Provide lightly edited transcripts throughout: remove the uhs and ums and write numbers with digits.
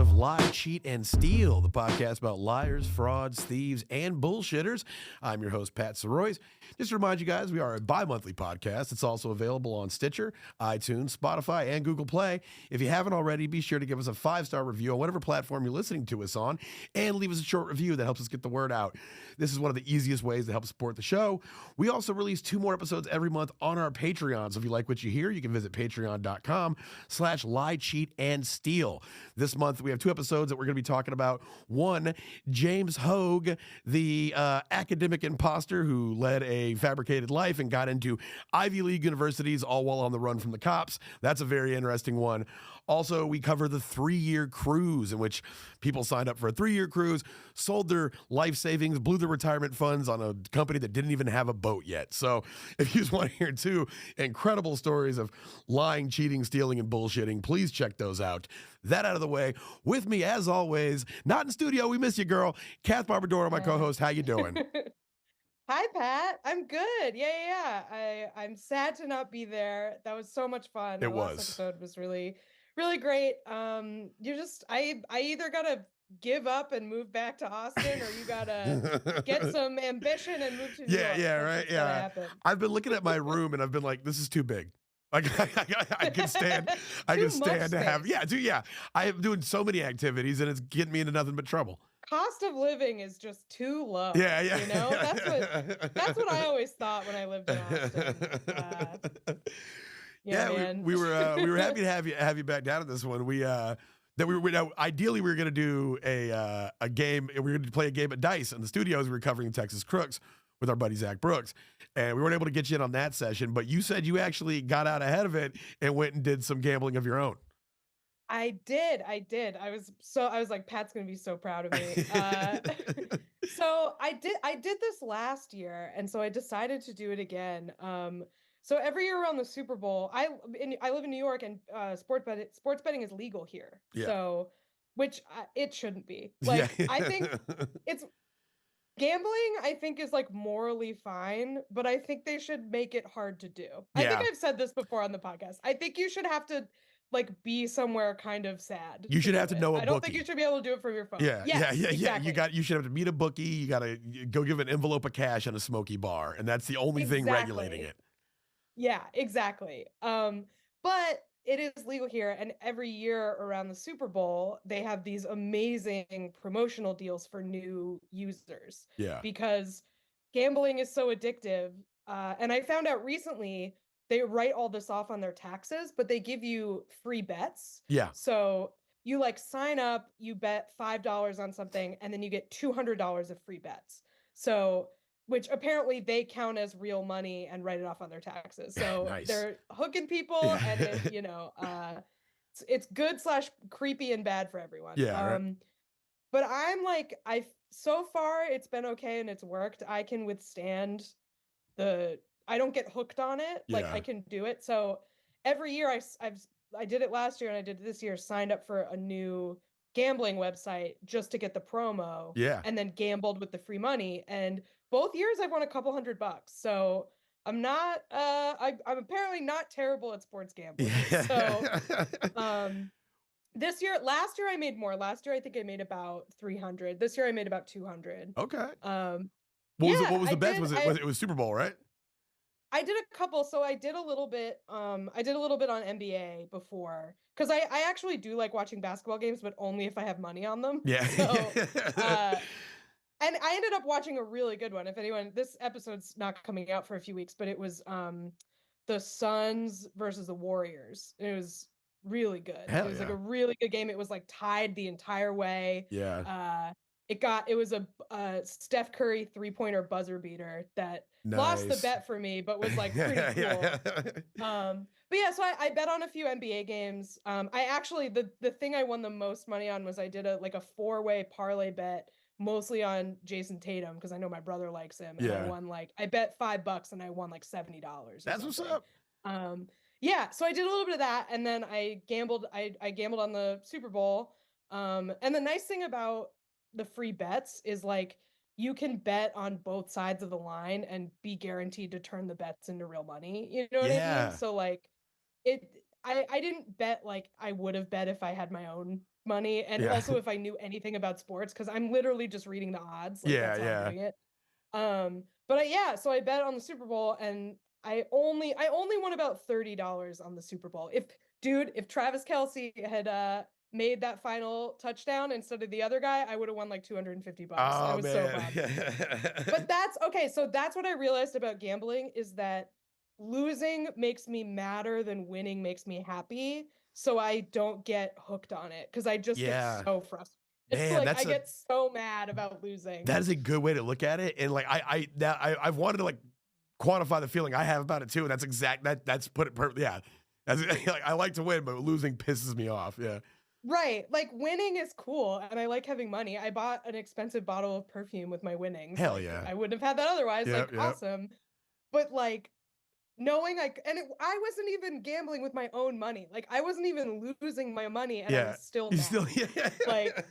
of Lie, Cheat, and Steal, the podcast about liars, frauds, thieves, and bullshitters. I'm your host, Pat Soroyce. Just to remind you guys, we are a bi-monthly podcast. It's also available on Stitcher, iTunes, Spotify, and Google Play. If you haven't already, be sure to give us a 5-star review on whatever platform you're listening to us on, and leave us a short review that helps us get the word out. This is one of the easiest ways to help support the show. We also release 2 more episodes every month on our Patreon. So if you like what you hear, you can visit patreon.com/lie, cheat, and steal. This month, we have 2 episodes that we're going to be talking about. One, James Hogue, the academic imposter who led a fabricated life and got into Ivy League universities all while on the run from the cops. That's a very interesting one. Also, we cover the 3-year cruise in which people signed up for a 3-year cruise, sold their life savings, blew their retirement funds on a company that didn't even have a boat yet. So if you just want to hear 2 incredible stories of lying, cheating, stealing, and bullshitting, please check those out. That out of the way, with me as always, not in studio, we miss you, girl, Kath Barbadoro, my co-host. How you doing? Hi, Pat. I'm good. Yeah. I'm sad to not be there. That was so much fun. The last episode was really, really great. I either gotta give up and move back to Austin, or you gotta get some ambition and move to New York. Yeah. I've been looking at my room and I've been like, this is too big. Like I can stand to have, I am doing so many activities and it's getting me into nothing but trouble. Cost of living is just too low. Yeah. You know, that's what I always thought when I lived in Austin. Man. we were happy to have you back down at this one. Ideally we were going to do a game. We were going to play a game at Dice in the studios. We were covering Texas Crooks with our buddy Zach Brooks, and we weren't able to get you in on that session. But you said you actually got out ahead of it and went and did some gambling of your own. I did. I was like, Pat's gonna be so proud of me. So I did this last year, and so I decided to do it again. So every year around the Super Bowl, I live in New York, and sports betting is legal here. Yeah. So, which it shouldn't be. Like, yeah. I think it's gambling. I think is like morally fine, but I think they should make it hard to do. Yeah. I think I've said this before on the podcast. I think you should have to like be somewhere kind of sad. You should have to know a bookie. I don't think you should be able to do it from your phone. Yeah. Exactly. You should have to meet a bookie. You got to go give an envelope of cash in a smoky bar, and that's the only thing regulating it. Yeah, exactly. But it is legal here, and every year around the Super Bowl, they have these amazing promotional deals for new users. Yeah. Because gambling is so addictive. And I found out recently they write all this off on their taxes, but they give you free bets. Yeah. So you like sign up, you bet $5 on something, and then you get $200 of free bets. So, which apparently they count as real money and write it off on their taxes. So nice. They're hooking people, and it's good / creepy and bad for everyone. Yeah. Right. But I'm like, so far it's been okay and it's worked. I can withstand I don't get hooked on it. Like I can do it. So every year I did it last year and I did it this year, signed up for a new gambling website just to get the promo. Yeah. And then gambled with the free money. And both years I've won a couple $100. So I'm not I'm apparently not terrible at sports gambling. So last year I made more. Last year I think I made about 300. This year I made about 200. Okay. What was the best? It was Super Bowl, right? I did a couple. So I did a little bit on NBA before, because I actually do like watching basketball games, but only if I have money on them. Yeah. So, and I ended up watching a really good one. If anyone, this episode's not coming out for a few weeks, but it was the Suns versus the Warriors. It was really good. It was like a really good game. It was like tied the entire way. Yeah. It was a Steph Curry 3-pointer buzzer beater that lost the bet for me, but was like pretty cool. But yeah, so I bet on a few NBA games. I actually, the thing I won the most money on was I did a 4-way parlay bet, mostly on Jason Tatum, because I know my brother likes him. And I won I bet $5 and I won like $70. That's what's up. Yeah, so I did a little bit of that, and then I gambled. I gambled on the Super Bowl. And the nice thing about the free bets is like you can bet on both sides of the line and be guaranteed to turn the bets into real money. You know what I mean? So like I didn't bet like I would have bet if I had my own money, and also if I knew anything about sports, because I'm literally just reading the odds. Like, that's how I'm doing it. So I bet on the Super Bowl, and I only won about $30 on the Super Bowl. If Travis Kelce had made that final touchdown instead of the other guy, I would have won like $250. I was so bummed. But that's okay. So that's what I realized about gambling, is that losing makes me madder than winning makes me happy. So I don't get hooked on it, because I just get so frustrated. Man, I get so mad about losing. That is a good way to look at it. And like I've wanted to like quantify the feeling I have about it too. And that's put it perfectly. Yeah. That's like, I like to win, but losing pisses me off. Yeah. Right. Like, winning is cool, and I like having money. I bought an expensive bottle of perfume with my winnings. Hell like, yeah. I wouldn't have had that otherwise. Awesome. But like, knowing I wasn't even gambling with my own money. Like, I wasn't even losing my money, and I was still mad. Like,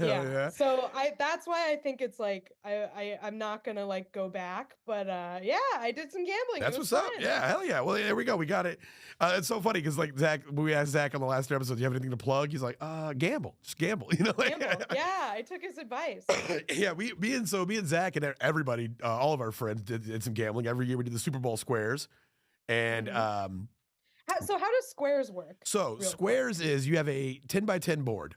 yeah. So that's why I think it's like I'm not gonna like go back, but I did some gambling. That's what's up. Yeah, hell yeah. Well, there we go. We got it. It's so funny because like Zach, when we asked Zach on the last episode, do you have anything to plug? He's like, gamble, just gamble. You know, like, gamble. Yeah, I took his advice. Yeah, me and Zach and everybody, all of our friends did some gambling. Every year we did the Super Bowl squares, and so how does squares work? So squares is you have a 10 by 10 board.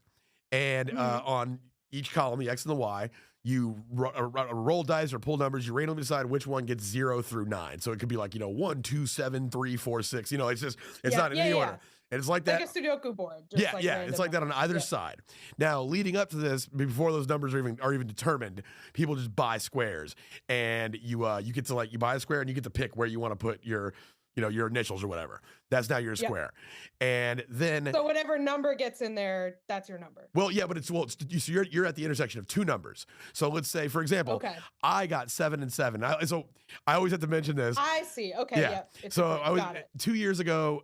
And on each column, the X and the Y, you roll dice or pull numbers. You randomly decide which one gets 0 through 9. So it could be like, 1, 2, 7, 3, 4, 6. You know, it's just, it's not in any order. And it's like that. Like a Sudoku board. It's like that on either side. Now, leading up to this, before those numbers are even determined, people just buy squares. And you get to you buy a square and you get to pick where you want to put your initials or whatever. That's now your square. And then, so whatever number gets in there, that's your number. Well, yeah, but so you're at the intersection of two numbers. So let's say, for example, I got 7 and 7. So I always have to mention this. I see. Okay. Yeah. So I was 2 years ago,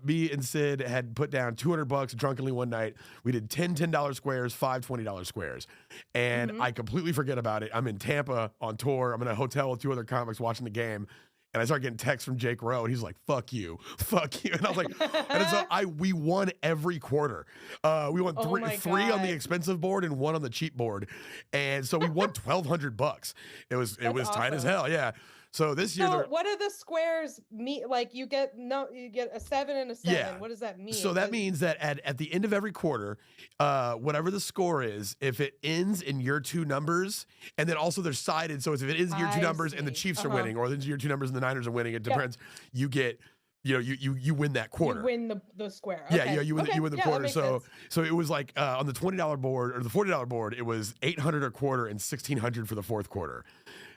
me and Sid had put down $200 drunkenly one night. We did 10 $10 squares, 5 $20 squares. And I completely forget about it. I'm in Tampa on tour. I'm in a hotel with 2 other comics watching the game. And I started getting texts from Jake Rowe, and he's like, fuck you. And I was like, and so we won every quarter. We won three on the expensive board and 1 on the cheap board. And so we won $1,200. It was tight as hell. Yeah. So this year, what do the squares mean? Like, you get a 7 and a 7. Yeah. What does that mean? So that means that at the end of every quarter, whatever the score is, if it ends in your 2 numbers, and then also they're sided. So if it ends in your 2 numbers and the Chiefs are winning, or it ends in your 2 numbers and the Niners are winning, it depends. You get, you win that quarter. You win the square. Okay. Yeah, you win the quarter. So it was like on the $20 board or the $40 board, it was $800 a quarter and $1,600 for the fourth quarter.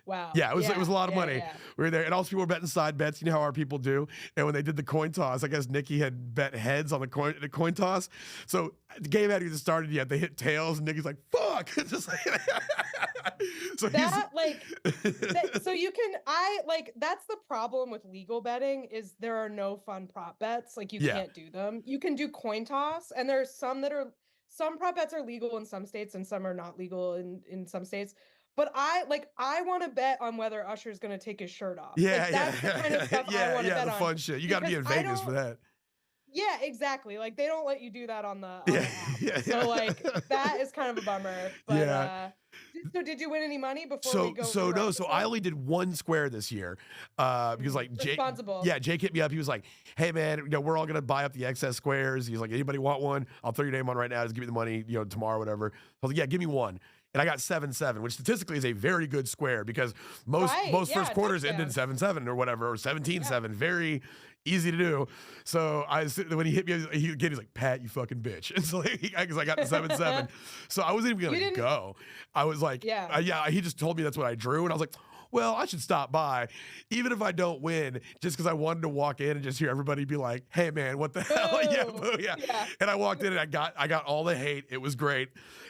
Wow. Yeah, it was a lot of money. Yeah. We were there, and also people were betting side bets. You know how our people do. And when they did the coin toss, I guess Nikki had bet heads on the coin toss. So the game hadn't even started yet. They hit tails, and Nikki's like, "Fuck!" Just like so you can that's the problem with legal betting, is there are no fun prop bets. Like, you can't do them. You can do coin toss, and there's some prop bets are legal in some states and some are not legal in some states. But I want to bet on whether Usher's going to take his shirt off. Yeah, that's the kind of stuff I want to bet on. The fun shit. You got to be in Vegas for that. Yeah, exactly. Like, they don't let you do that on the app. So like, that is kind of a bummer. But so did you win any money before we go? So I only did 1 square this year because like Jake hit me up. He was like, "Hey man, we're all gonna buy up the excess squares." He's like, "Anybody want one? I'll throw your name on right now. Just give me the money, tomorrow, whatever." I was like, "Yeah, give me 1." And I got 7-7, which statistically is a very good square because most first quarters ended 7-7 or whatever, or 17-7. Very easy to do. So when he hit me, he's like, "Pat, you fucking bitch." And so because I got the 7-7, so I wasn't even gonna go. I was like, he just told me that's what I drew, and I was like, well, I should stop by, even if I don't win, just because I wanted to walk in and just hear everybody be like, "Hey man, what the hell?" Yeah. And I walked in and I got all the hate. It was great.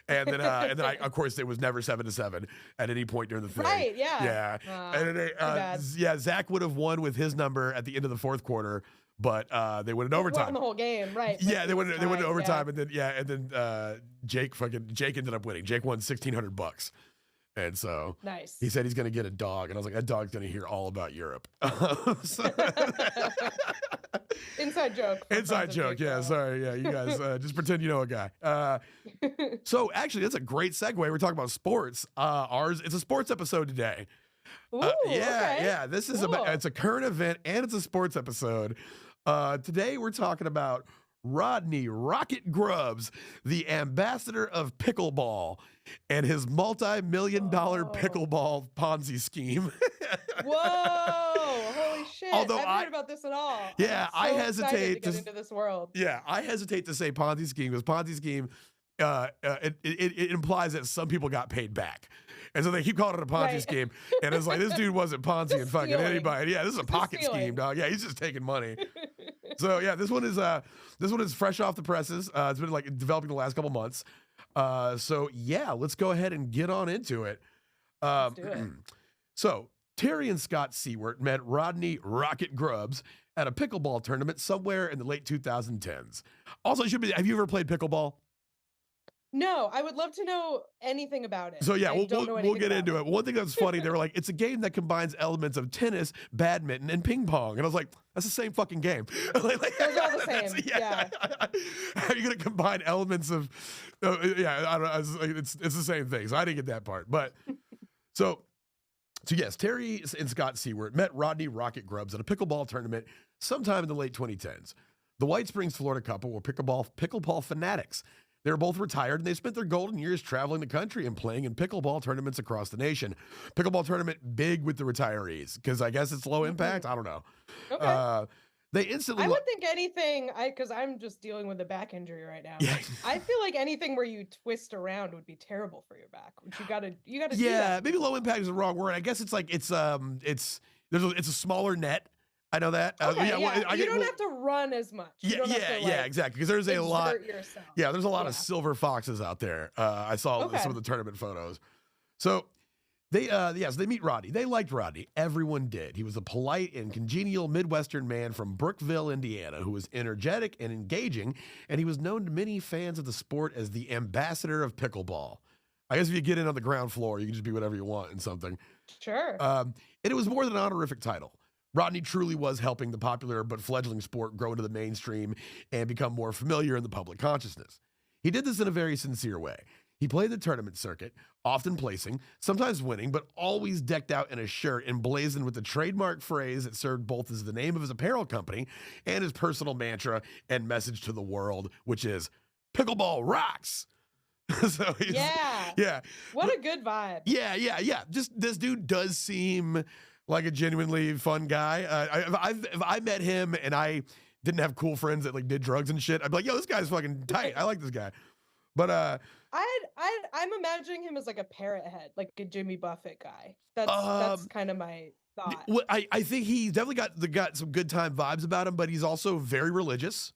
And then I, of course, it was never 7-7 at any point during the thing. Right? Yeah. And then Zach would have won with his number at the end of the fourth quarter, but they went in overtime. Won the whole game, right? Yeah, they went in overtime, and then Jake ended up winning. Jake won $1,600. And so nice. he said he's going to get a dog. And I was like, that dog's going to hear all about Europe. Inside joke. Inside joke. Yeah. Sorry. Yeah. You guys just pretend you know a guy. So actually, that's a great segue. We're talking about sports. It's a sports episode today. Ooh, yeah. This is it's a current event and it's a sports episode. Today we're talking about Rodney Rocket Grubbs, the ambassador of pickleball, and his multi-million-dollar pickleball Ponzi scheme. Whoa! Holy shit! Although I've heard about this at all. Yeah, I hesitate to get into this world. Yeah, I hesitate to say Ponzi scheme because Ponzi scheme it implies that some people got paid back. And so they keep calling it a Ponzi scheme. And it's like, this dude wasn't Ponzi and fucking anybody. Yeah, this is a pocket scheme, dog. Yeah, he's just taking money. So yeah, this one is fresh off the presses. It's been like developing the last couple months. So yeah, let's go ahead and get on into it. Let's do it. So Terry and Scott Seward met Rodney Rocket Grubbs at a pickleball tournament somewhere in the late 2010s. Also, have you ever played pickleball? No, I would love to know anything about it. So yeah, we'll get into it. One thing that's funny, they were like, it's a game that combines elements of tennis, badminton, and ping pong. And I was like, that's the same fucking game. Those are all the same. Yeah. How are you going to combine elements of, yeah, I don't know. It's the same thing. So I didn't get that part. But so yes, Terry and Scott Seward met Rodney Rocket Grubbs at a pickleball tournament sometime in the late 2010s. The White Springs, Florida couple were pickleball fanatics. They were both retired, and they spent their golden years traveling the country and playing in pickleball tournaments across the nation. Pickleball tournament big with the retirees because I guess it's low impact. I don't know. Okay. They instantly. I would think anything. Because I'm just dealing with a back injury right now. Yeah. I feel like anything where you twist around would be terrible for your back. Which you gotta. Yeah, do that. Maybe low impact is the wrong word. I guess it's like it's a smaller net. I know that. Okay, you don't have to run as much. Exactly. Because there's a lot. Yourself. Yeah, there's a lot of silver foxes out there. I saw some of the tournament photos. So they meet Rodney. They liked Rodney. Everyone did. He was a polite and congenial Midwestern man from Brookville, Indiana, who was energetic and engaging, and he was known to many fans of the sport as the ambassador of pickleball. I guess if you get in on the ground floor, you can just be whatever you want in something. Sure. And it was more than an honorific title. Rodney truly was helping the popular but fledgling sport grow into the mainstream and become more familiar in the public consciousness. He did this in a very sincere way. He played the tournament circuit, often placing, sometimes winning, but always decked out in a shirt emblazoned with the trademark phrase that served both as the name of his apparel company and his personal mantra and message to the world, which is Pickleball Rocks. So yeah. What a good vibe. Yeah. Just this dude does seem like a genuinely fun guy. If I met him and I didn't have cool friends that like did drugs and shit, I'd be like, yo, this guy's fucking tight. I like this guy. But I'm imagining him as like a parrot head, like a Jimmy Buffett guy. That's kind of my thought. Well, I think he's definitely got some good time vibes about him, but he's also very religious.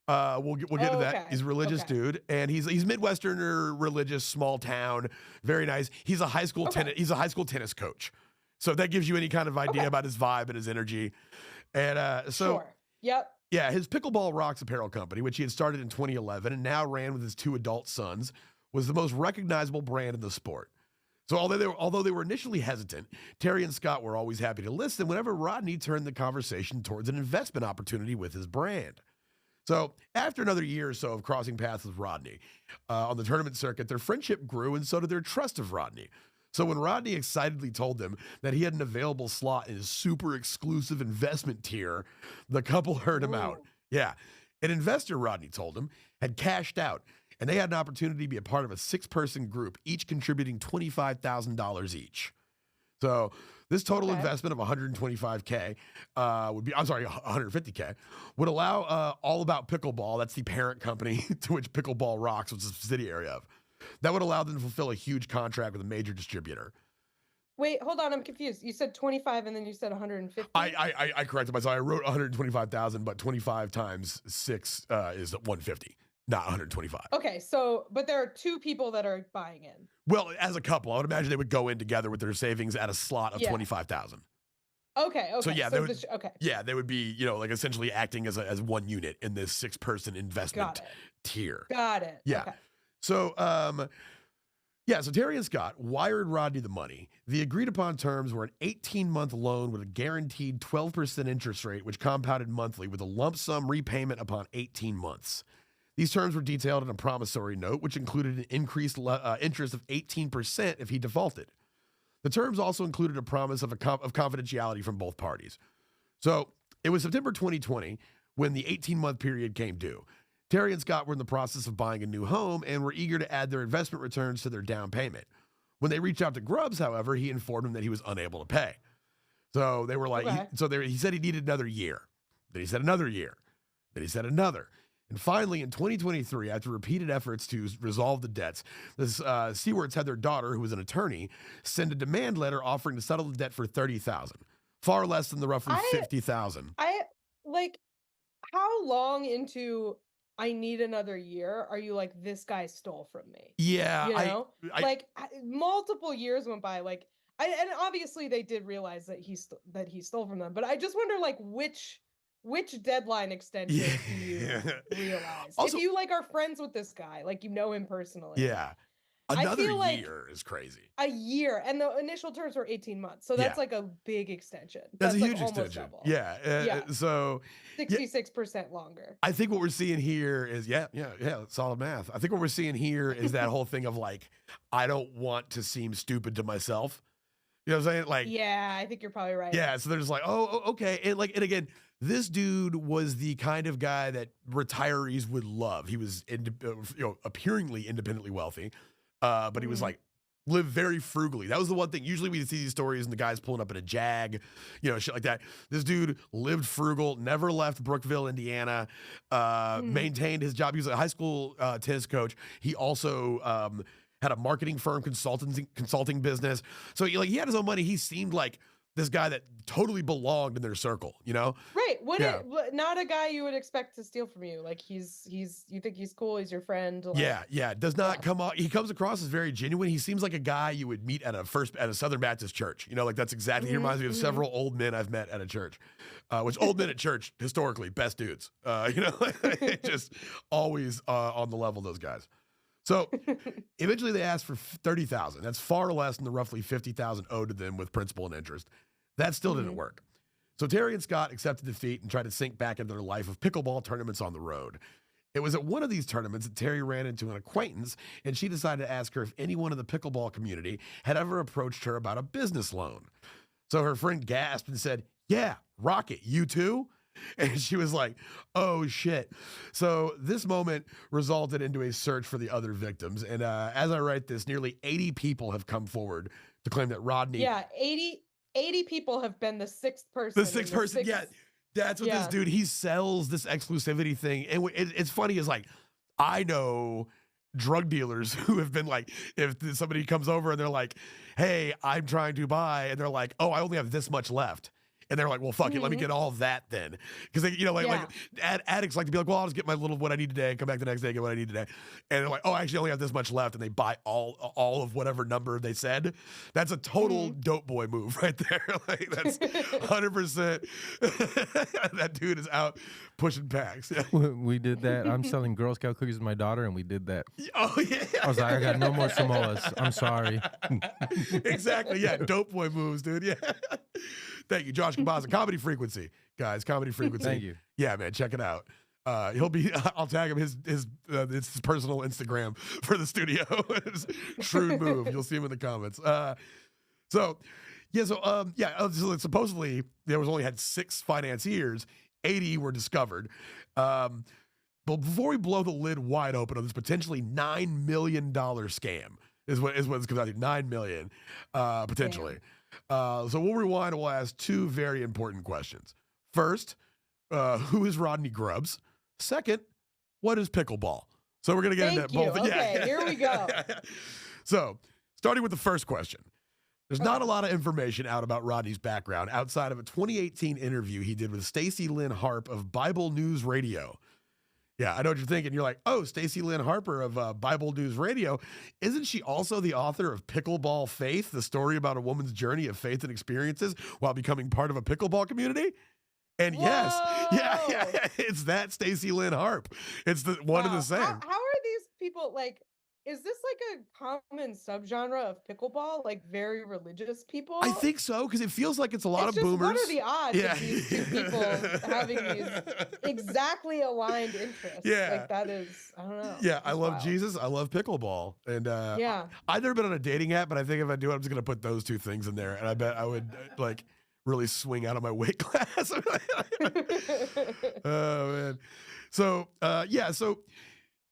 We'll get to that. He's a religious dude, and he's Midwesterner, religious, small town, very nice. He's a high school tennis coach. So if that gives you any kind of idea about his vibe and his energy. And Sure. Yep. Yeah, his Pickleball Rocks apparel company, which he had started in 2011 and now ran with his 2 adult sons, was the most recognizable brand in the sport. So although they were initially hesitant, Terry and Scott were always happy to listen whenever Rodney turned the conversation towards an investment opportunity with his brand. So after another year or so of crossing paths with Rodney on the tournament circuit, their friendship grew and so did their trust of Rodney. So when Rodney excitedly told them that he had an available slot in his super exclusive investment tier, the couple heard him out. Yeah. An investor, Rodney told him, had cashed out, and they had an opportunity to be a part of a 6-person group, each contributing $25,000 each. So this total investment of $125K $150K would allow All About Pickleball, that's the parent company to which Pickleball Rocks was a subsidiary of, that would allow them to fulfill a huge contract with a major distributor. Wait, hold on. I'm confused. You said 25 and then you said 150. I corrected myself. I wrote 125,000, but 25 times 6 is 150, not 125. Okay, so but there are 2 people that are buying in. Well, as a couple, I would imagine they would go in together with their savings at a slot of 25,000. Okay. So yeah, they would be, like essentially acting as one unit in this 6-person investment tier. Got it. Yeah. Okay. So Yeah, so Terry and Scott wired Rodney the money. The agreed upon terms were an 18-month loan with a guaranteed 12% interest rate, which compounded monthly with a lump sum repayment upon 18 months. These terms were detailed in a promissory note, which included an increased interest of 18% if he defaulted. The terms also included a promise of confidentiality from both parties. So it was September 2020 when the 18-month period came due. Terry and Scott were in the process of buying a new home and were eager to add their investment returns to their down payment. When they reached out to Grubbs, however, he informed them that he was unable to pay. So they were like, he said he needed another year. Then he said another year. Then he said another. And finally, in 2023, after repeated efforts to resolve the debts, the Stewarts had their daughter, who was an attorney, send a demand letter offering to settle the debt for $30,000, far less than the roughly $50,000. How long into I need another year are you like, this guy stole from me? Yeah, you know, multiple years went by. And obviously they did realize that he stole from them. But I just wonder, which deadline extension do you realize? Also, if you are friends with this guy, you know him personally. Yeah. Another year is crazy. A year. And the initial terms were 18 months. So that's a big extension. That's a huge extension. Double. Yeah. So 66% longer. I think what we're seeing here is, solid math. I think what we're seeing here is that whole thing of I don't want to seem stupid to myself. You know what I'm saying? Yeah, I think you're probably right. Yeah. So they're just oh, okay. And and again, this dude was the kind of guy that retirees would love. He was, appearingly independently wealthy. But he was lived very frugally. That was the one thing. Usually we see these stories and the guy's pulling up in a Jag, shit like that. This dude lived frugal, never left Brookville, Indiana, maintained his job. He was a high school tennis coach. He also had a marketing firm, consulting business. So he had his own money. He seemed like this guy that totally belonged in their circle, Right. Not a guy you would expect to steal from you. You think he's cool. He's your friend. Does not come off. He comes across as very genuine. He seems like a guy you would meet at a Southern Baptist church. That's exactly, he reminds me of several old men I've met at a church, which old men at church, historically, best dudes, just always on the level, those guys. So eventually they asked for $30,000. That's far less than the roughly $50,000 owed to them with principal and interest. That still didn't work. So Terry and Scott accepted defeat and tried to sink back into their life of pickleball tournaments on the road. It was at one of these tournaments that Terry ran into an acquaintance, and she decided to ask her if anyone in the pickleball community had ever approached her about a business loan. So her friend gasped and said, "Yeah, Rocket, you too?" And she was like, "Oh, shit." So this moment resulted into a search for the other victims. And as I write this, nearly 80 people have come forward to claim that Rodney... Yeah, 80 people have been the sixth person. The sixth person, yeah. That's what this dude, he sells this exclusivity thing. And it's funny is I know drug dealers who have been if somebody comes over and they're like, "Hey, I'm trying to buy," and they're like, "Oh, I only have this much left." And they're like, "Well, fuck it, let me get all of that then." Because addicts like to be like, "Well, I'll just get my little what I need today, come back the next day, get what I need today." And they're like, "Oh, I actually only have this much left," and they buy all of whatever number they said. That's a total dope boy move right there. That's 100%. That dude is out pushing packs. We did that. I'm selling Girl Scout cookies with my daughter, and we did that. Oh yeah. I was like, I got no more Samoas. I'm sorry. Exactly. Yeah, dope boy moves, dude. Yeah. Thank you, Josh Kabaza. Comedy Frequency, guys. Comedy Frequency. Thank you. Yeah, man, check it out. I'll tag him his personal Instagram for the studio. It's shrewd move. You'll see him in the comments. Supposedly there was only had 6 financiers. 80 were discovered. But before we blow the lid wide open on this potentially $9 million scam, is what it's comes out to. $9 million, potentially. So we'll rewind and we'll ask 2 very important questions. First, who is Rodney Grubbs? Second, what is pickleball? So we're going to get into both. Okay, here we go. So starting with the first question. There's not a lot of information out about Rodney's background outside of a 2018 interview he did with Stacey Lynn Harp of Bible News Radio. Yeah, I know what you're thinking. You're like, "Oh, Stacey Lynn Harper of Bible News Radio. Isn't she also the author of Pickleball Faith, the story about a woman's journey of faith and experiences while becoming part of a pickleball community?" And yes, it's that Stacey Lynn Harp. It's the one and the same. How are these people is this like a common subgenre of pickleball? Like very religious people? I think so, because it feels like it's a lot of just, boomers. What are the odds of these two people having these exactly aligned interests? Yeah. Like that is, I don't know. Yeah, I love wild. Jesus. I love pickleball. And yeah. I've never been on a dating app, but I think if I do it, I'm just going to put those two things in there. And I bet I would like really swing out of my weight class. Oh, man. So, yeah. So,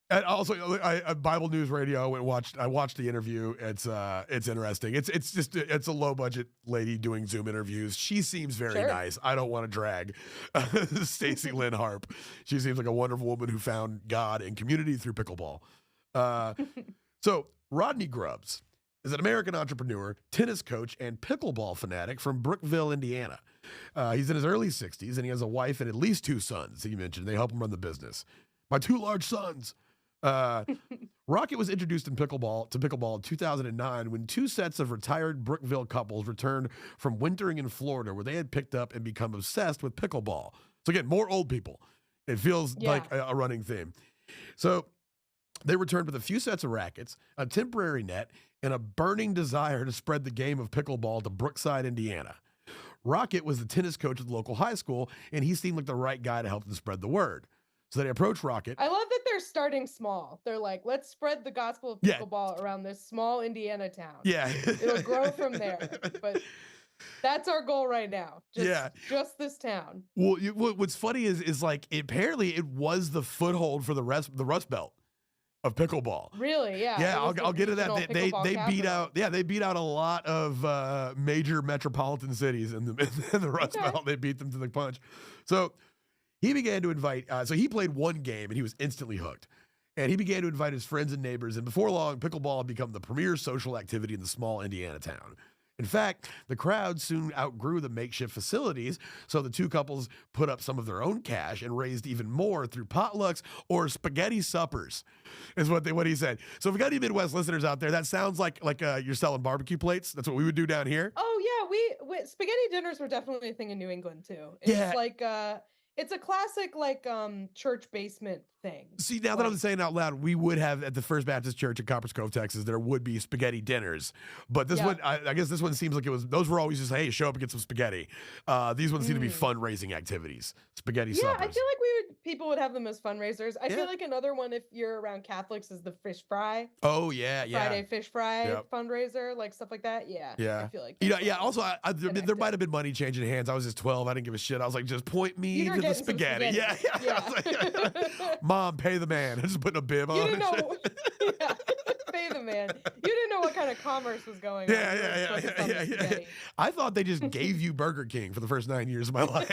and also, I Bible News Radio. I watched the interview. It's interesting. It's a low budget lady doing Zoom interviews. She seems very nice. I don't want to drag Stacey Lynn Harp. She seems like a wonderful woman who found God and community through pickleball. So Rodney Grubbs is an American entrepreneur, tennis coach, and pickleball fanatic from Brookville, Indiana. He's in his early 60s, and he has a wife and at least 2 sons. He mentioned they help him run the business. My 2 large sons. Rocket was introduced to pickleball in 2009 when 2 sets of retired Brookville couples returned from wintering in Florida, where they had picked up and become obsessed with pickleball. So again, more old people. It feels like a running theme. So they returned with a few sets of rackets, a temporary net, and a burning desire to spread the game of pickleball to Brookside, Indiana. Rocket was the tennis coach at the local high school, and he seemed like the right guy to help them spread the word. So they approached Rocket. I love that they're starting small. They're like, let's spread the gospel of pickleball around this small Indiana town. Yeah. It'll grow from there. But that's our goal right now. Just this town. Well, what's funny is like, apparently it was the foothold for the Rust Belt of pickleball. Really? Yeah. Yeah, I'll get to that. They beat out a lot of major metropolitan cities in the Rust Belt. They beat them to the punch. So he began to invite, so he played 1 game and he was instantly hooked. And he began to invite his friends and neighbors. And before long, pickleball had become the premier social activity in the small Indiana town. In fact, the crowd soon outgrew the makeshift facilities, so the 2 couples put up some of their own cash and raised even more through potlucks or spaghetti suppers, is what he said. So if we got any Midwest listeners out there, that sounds like you're selling barbecue plates. That's what we would do down here. Oh yeah, we spaghetti dinners were definitely a thing in New England too. It's like it's a classic church basement thing. See, now that I'm saying out loud, we would have at the First Baptist Church in Copperas Cove, Texas, there would be spaghetti dinners. But this one, I guess this one seems like those were always just, hey, show up and get some spaghetti. These ones seem to be fundraising activities. Spaghetti suppers. I feel like people would have them as fundraisers. I feel like another one, if you're around Catholics, is the fish fry. Oh, yeah. Friday fish fry fundraiser, like stuff like that. Yeah. I feel like also, there might have been money changing hands. I was just 12. I didn't give a shit. I was like, just point me to the spaghetti. Yeah. Like, Mom, pay the man. I'm just putting a bib on. You didn't know. Pay the man. You didn't know what kind of commerce was going on. Yeah. I thought they just gave you Burger King for the first 9 years of my life.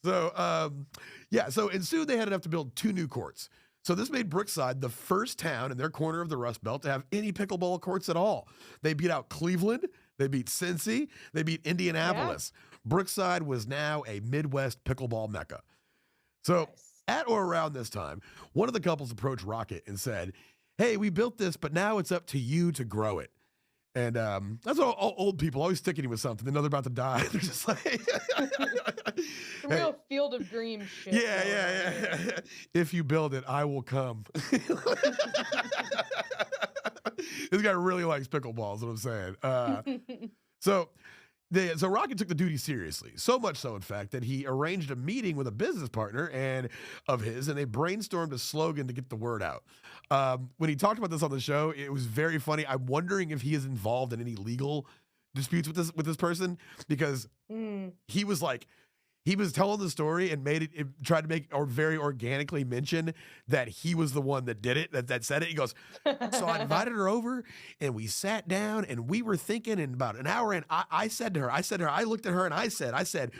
So, and soon they had enough to build 2 new courts. So this made Brookside the first town in their corner of the Rust Belt to have any pickleball courts at all. They beat out Cleveland. They beat Cincy. They beat Indianapolis. Brookside was now a Midwest pickleball mecca. So at or around this time, one of the couples approached Rocket and said, hey, we built this, but now it's up to you to grow it. And that's what all old people always sticking with something. They know they're about to die. They're just like real Field of Dreams shit. Yeah. If you build it, I will come. This guy really likes pickleball, is what I'm saying. So Rocket took the duty seriously, so much so, in fact, that he arranged a meeting with a business partner of his, and they brainstormed a slogan to get the word out. When he talked about this on the show, it was very funny. I'm wondering if he is involved in any legal disputes with this person, because he was like, he was telling the story and tried to make or very organically mention that he was the one that did it, that said it. He goes, so I invited her over and we sat down and we were thinking, and about an hour in, I said to her, I looked at her and I said,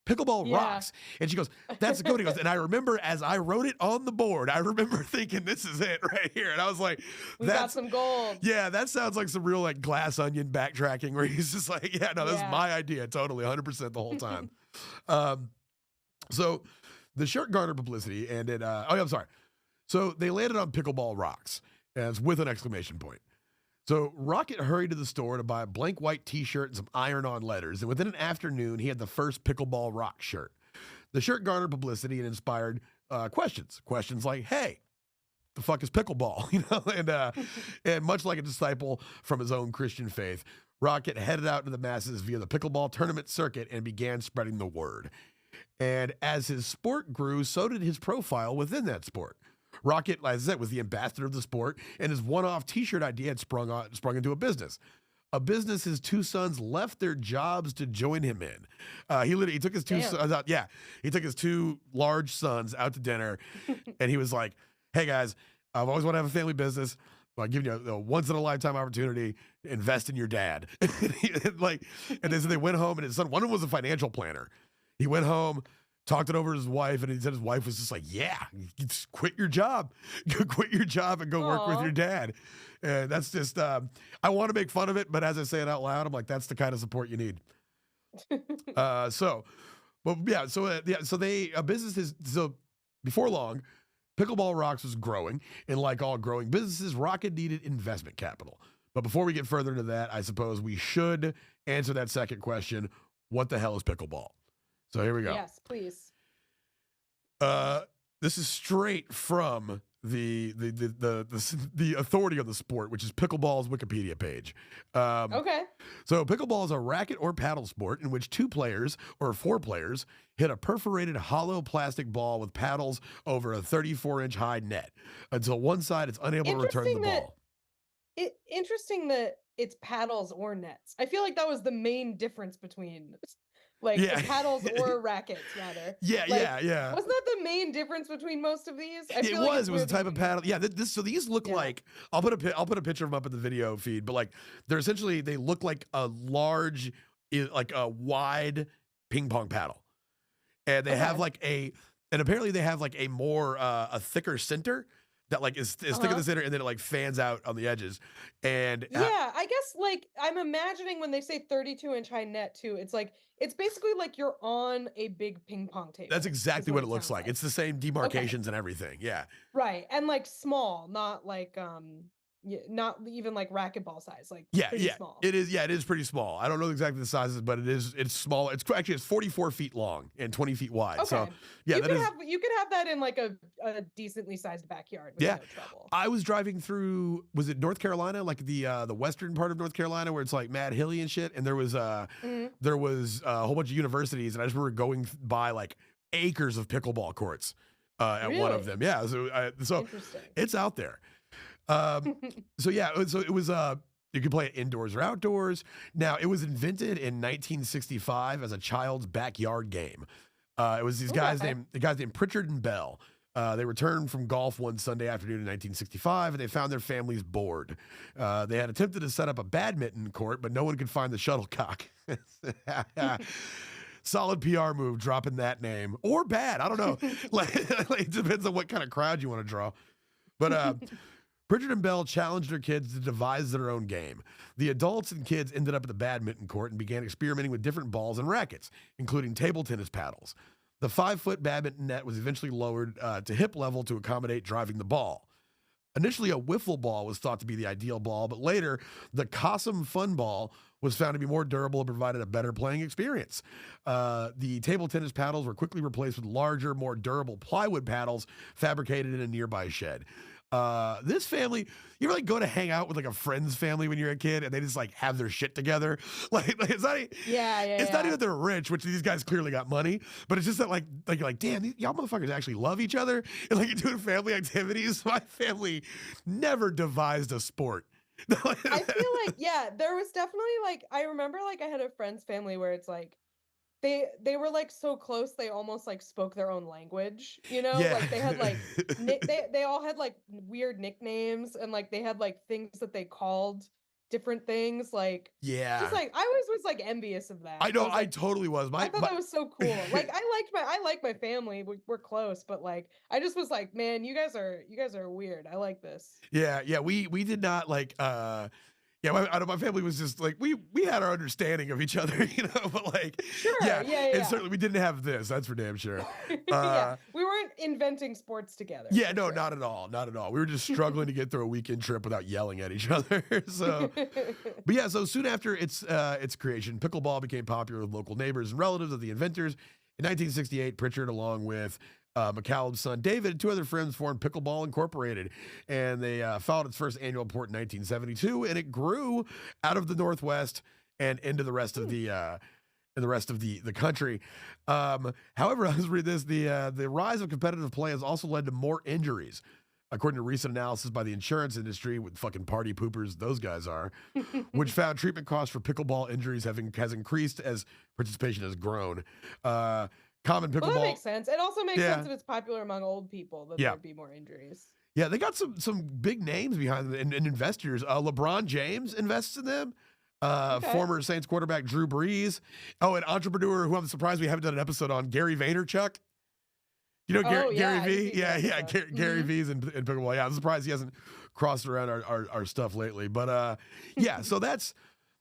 Pickleball Rocks. And she goes, that's good. He goes, and I remember as I wrote it on the board, I remember thinking, this is it right here. And I was like, we got some gold. Yeah, that sounds like some real like Glass Onion backtracking where he's just like, this is my idea. Totally 100% the whole time. So the shirt garnered publicity and it, So they landed on Pickleball Rocks as with an exclamation point. So Rocket hurried to the store to buy a blank white t-shirt and some iron-on letters, and within an afternoon, he had the first Pickleball Rocks shirt. The shirt garnered publicity and inspired questions. Questions like, hey, the fuck is pickleball? And much like a disciple from his own Christian faith, Rocket headed out to the masses via the pickleball tournament circuit and began spreading the word. And as his sport grew, so did his profile within that sport. Rocket, as I said, was the ambassador of the sport, and his one-off T-shirt idea had sprung into a business. A business his two sons left their jobs to join him in. He took his two sons out. Yeah, he took his two large sons out to dinner, and he was like, "Hey guys, I've always wanted to have a family business. I'll give you a once in a lifetime opportunity. Invest in your dad." And they went home, and his son, one of them was a financial planner. He went home, talked it over to his wife, and he said his wife was just like, "Yeah, you just quit your job. Quit your job and go work with your dad." And that's just, I want to make fun of it, but as I say it out loud, I'm like, that's the kind of support you need. So before long, Pickleball Rocks was growing, and like all growing businesses, Rocket needed investment capital. But before we get further into that, I suppose we should answer that second question: what the hell is pickleball? So here we go. Yes, please. This is straight from the authority on the sport, which is Pickleball's Wikipedia page. Okay. So pickleball is a racket or paddle sport in which 2 players or 4 players hit a perforated hollow plastic ball with paddles over a 34-inch high net until one side is unable to return the ball. Interesting that it's paddles or nets. I feel like that was the main difference between paddles or rackets, rather. Yeah. Wasn't that the main difference between most of these? It was a type of paddle. Yeah, so these look like, I'll put a picture of them up in the video feed, but like they look like a large, like a wide ping pong paddle, and they have apparently they have like a more a thicker center that like is thick in the center, and then it like fans out on the edges. And I guess like I'm imagining when they say 32-inch high net too, it's basically like you're on a big ping pong table. That's exactly what it looks like. It's the same demarcations and everything. Yeah. Right. And like small, not like not even like racquetball size, like small. It is. Yeah, it is pretty small. I don't know exactly the sizes, but it's small. It's 44 feet long and 20 feet wide. Okay. So yeah, you could have that in like a decently sized backyard with no trouble. I was driving through, was it North Carolina, like the western part of North Carolina, where it's like mad hilly and shit, and there was a whole bunch of universities, and I just remember going by like acres of pickleball courts at one of them. Yeah, so it's out there. So it was you could play it indoors or outdoors. Now, it was invented in 1965 as a child's backyard game. It was these guys named Pritchard and Bell. They returned from golf one Sunday afternoon in 1965, and they found their families bored. They had attempted to set up a badminton court, but no one could find the shuttlecock. Solid PR move, dropping that name, or bad. I don't know. It depends on what kind of crowd you want to draw. But Pritchard and Bell challenged their kids to devise their own game. The adults and kids ended up at the badminton court and began experimenting with different balls and rackets, including table tennis paddles. The 5-foot badminton net was eventually lowered to hip level to accommodate driving the ball. Initially, a wiffle ball was thought to be the ideal ball, but later, the Cosm Fun Ball was found to be more durable and provided a better playing experience. The table tennis paddles were quickly replaced with larger, more durable plywood paddles fabricated in a nearby shed. This family, you ever like go to hang out with like a friend's family when you're a kid and they just like have their shit together? Like it's not, it's not even that they're rich, which these guys clearly got money, but it's just that like you're like, damn, y'all motherfuckers actually love each other and like you're doing family activities. My family never devised a sport. I feel like, there was definitely like, I remember like I had a friend's family where it's like, they were like so close they almost like spoke their own language, like they had like they all had like weird nicknames, and like they had like things that they called different things, like just like I always was like envious of that. I know, I totally was. I thought that was so cool. Like I like my family, we're close, but like I just was like, man, you guys are weird. I like this. We did not like my family was just like, we had our understanding of each other, but like, and certainly we didn't have this. That's for damn sure. We weren't inventing sports together. No, not at all. Not at all. We were just struggling to get through a weekend trip without yelling at each other. So soon after its creation, pickleball became popular with local neighbors and relatives of the inventors. In 1968, Pritchard, along with McCallum's son David and two other friends formed Pickleball Incorporated, and they filed its first annual report in 1972, and it grew out of the Northwest and into the rest of the country. However, I was reading this, the rise of competitive play has also led to more injuries. According to recent analysis by the insurance industry, with fucking party poopers those guys are, which found treatment costs for pickleball injuries has increased as participation has grown. Common pickleball. Well, that makes sense. It also makes sense if it's popular among old people that there'd be more injuries. Yeah, they got some big names behind them and investors. LeBron James invests in them. Former Saints quarterback Drew Brees. Oh, an entrepreneur who I'm surprised we haven't done an episode on, Gary Vaynerchuk. You know Gary V? Yeah. Gary V's in pickleball. Yeah, I'm surprised he hasn't crossed around our stuff lately. But yeah, so that's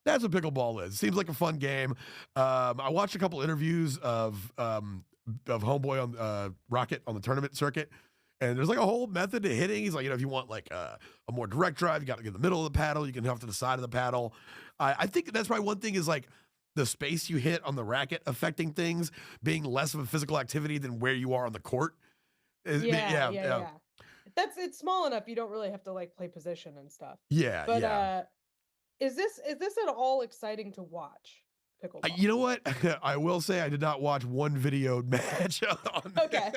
what pickleball is. Seems like a fun game. I watched a couple interviews of Homeboy on Rocket on the tournament circuit. And there's like a whole method to hitting. He's like, if you want like a more direct drive, you got to get in the middle of the paddle. You can have to the side of the paddle. I think that's probably one thing is like the space you hit on the racket affecting things, being less of a physical activity than where you are on the court. Yeah. It's small enough you don't really have to like play position and stuff. Yeah. But is this at all exciting to watch? Pickleball. You know what? I will say I did not watch one videoed match. Okay.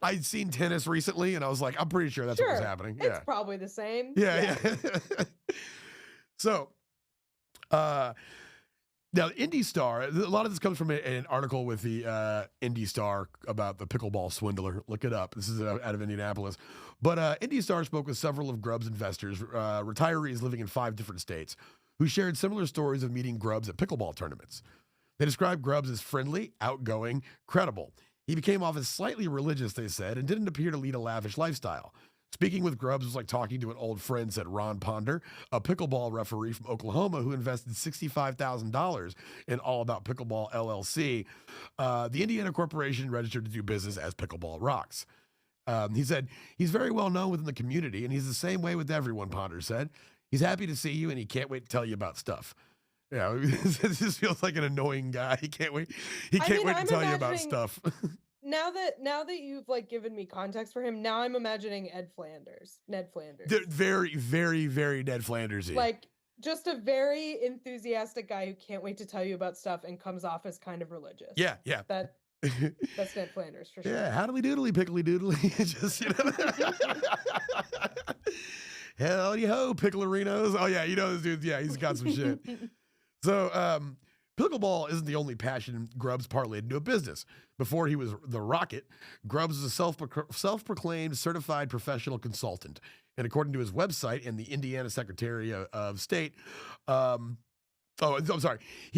I'd seen tennis recently, and I was like, I'm pretty sure that's what was happening. It's probably the same. Yeah. So, now Indy Star. A lot of this comes from an article with the Indy Star about the pickleball swindler. Look it up. This is out of Indianapolis. But Indy Star spoke with several of Grubbs' investors, retirees living in 5 different states, who shared similar stories of meeting Grubbs at pickleball tournaments. They described Grubbs as friendly, outgoing, credible. He became off as slightly religious, they said, and didn't appear to lead a lavish lifestyle. Speaking with Grubbs was like talking to an old friend, said Ron Ponder, a pickleball referee from Oklahoma who invested $65,000 in All About Pickleball LLC, the Indiana corporation registered to do business as Pickleball Rocks. He said, he's very well known within the community, and he's the same way with everyone, Ponder said. He's happy to see you, and he can't wait to tell you about stuff. Yeah, this just feels like an annoying guy. He can't wait. He can't wait to tell you about stuff. Now that you've like given me context for him, now I'm imagining Ned Flanders. They're very, very, very Ned Flanders-y. Like just a very enthusiastic guy who can't wait to tell you about stuff and comes off as kind of religious. Yeah. That's Ned Flanders for sure. Yeah, howdly doodly, pickly doodly. Just hell ho, picklerinos. Oh yeah, this dude. Yeah, he's got some shit. So, pickleball isn't the only passion Grubbs parlayed into a business. Before he was the Rocket, Grubbs is a self-proclaimed certified professional consultant. And according to his website and the Indiana Secretary of State, he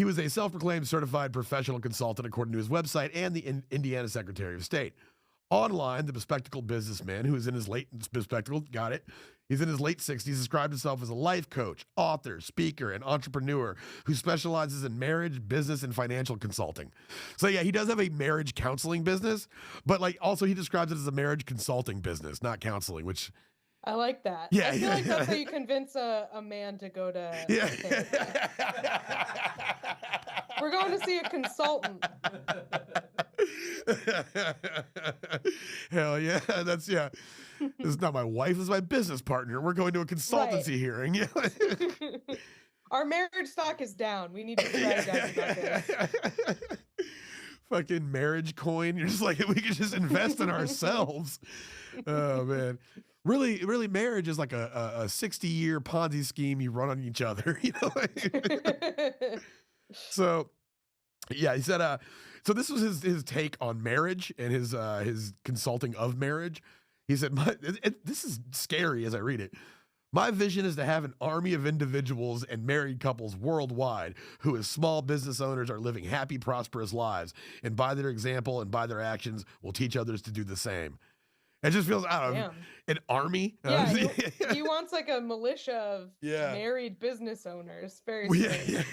was a self-proclaimed certified professional consultant according to his website and the Indiana Secretary of State. Online, the bespectacled businessman who is in his late He's in his late 60s, described himself as a life coach, author, speaker, and entrepreneur who specializes in marriage, business, and financial consulting. So yeah, he does have a marriage counseling business, but like also he describes it as a marriage consulting business, not counseling, which I like that. Yeah, I feel like that's how you convince a man to go to therapy. We're going to see a consultant. Hell yeah. This is not my wife, this is my business partner. We're going to a consultancy hearing. Yeah. Our marriage stock is down. We need to strategize about this. Fucking marriage coin. You're just like, we could just invest in ourselves. Oh man. Really, marriage is like a 60-year Ponzi scheme you run on each other, So, yeah, he said. So this was his take on marriage and his consulting of marriage. He said, "This is scary as I read it. My vision is to have an army of individuals and married couples worldwide who, as small business owners, are living happy, prosperous lives, and by their example and by their actions, will teach others to do the same." It just feels, I don't know, an army. Yeah, he wants like a militia of married business owners. Very strange.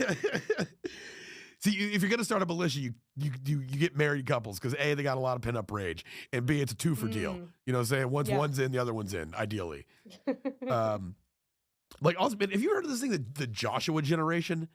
See, if you're gonna start a militia, you get married couples because A, they got a lot of pent-up rage, and B, it's a two-for deal. You know what I'm saying? Once one's in, the other one's in, ideally. Like also, have you heard of this thing, the Joshua generation?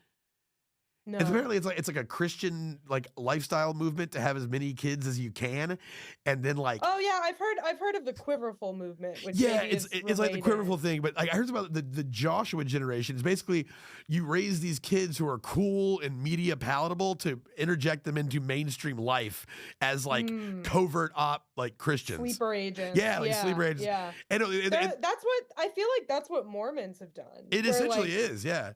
No. And apparently it's like a Christian like lifestyle movement to have as many kids as you can, and then like oh yeah, I've heard of the Quiverful movement, which yeah, maybe it's like the Quiverful thing, but like I heard about the Joshua generation. It's basically you raise these kids who are cool and media palatable to interject them into mainstream life as like covert op like Christians, sleeper agents. Yeah, like sleeper agents. Yeah, and that's what I feel like. That's what Mormons have done. It essentially is, yeah.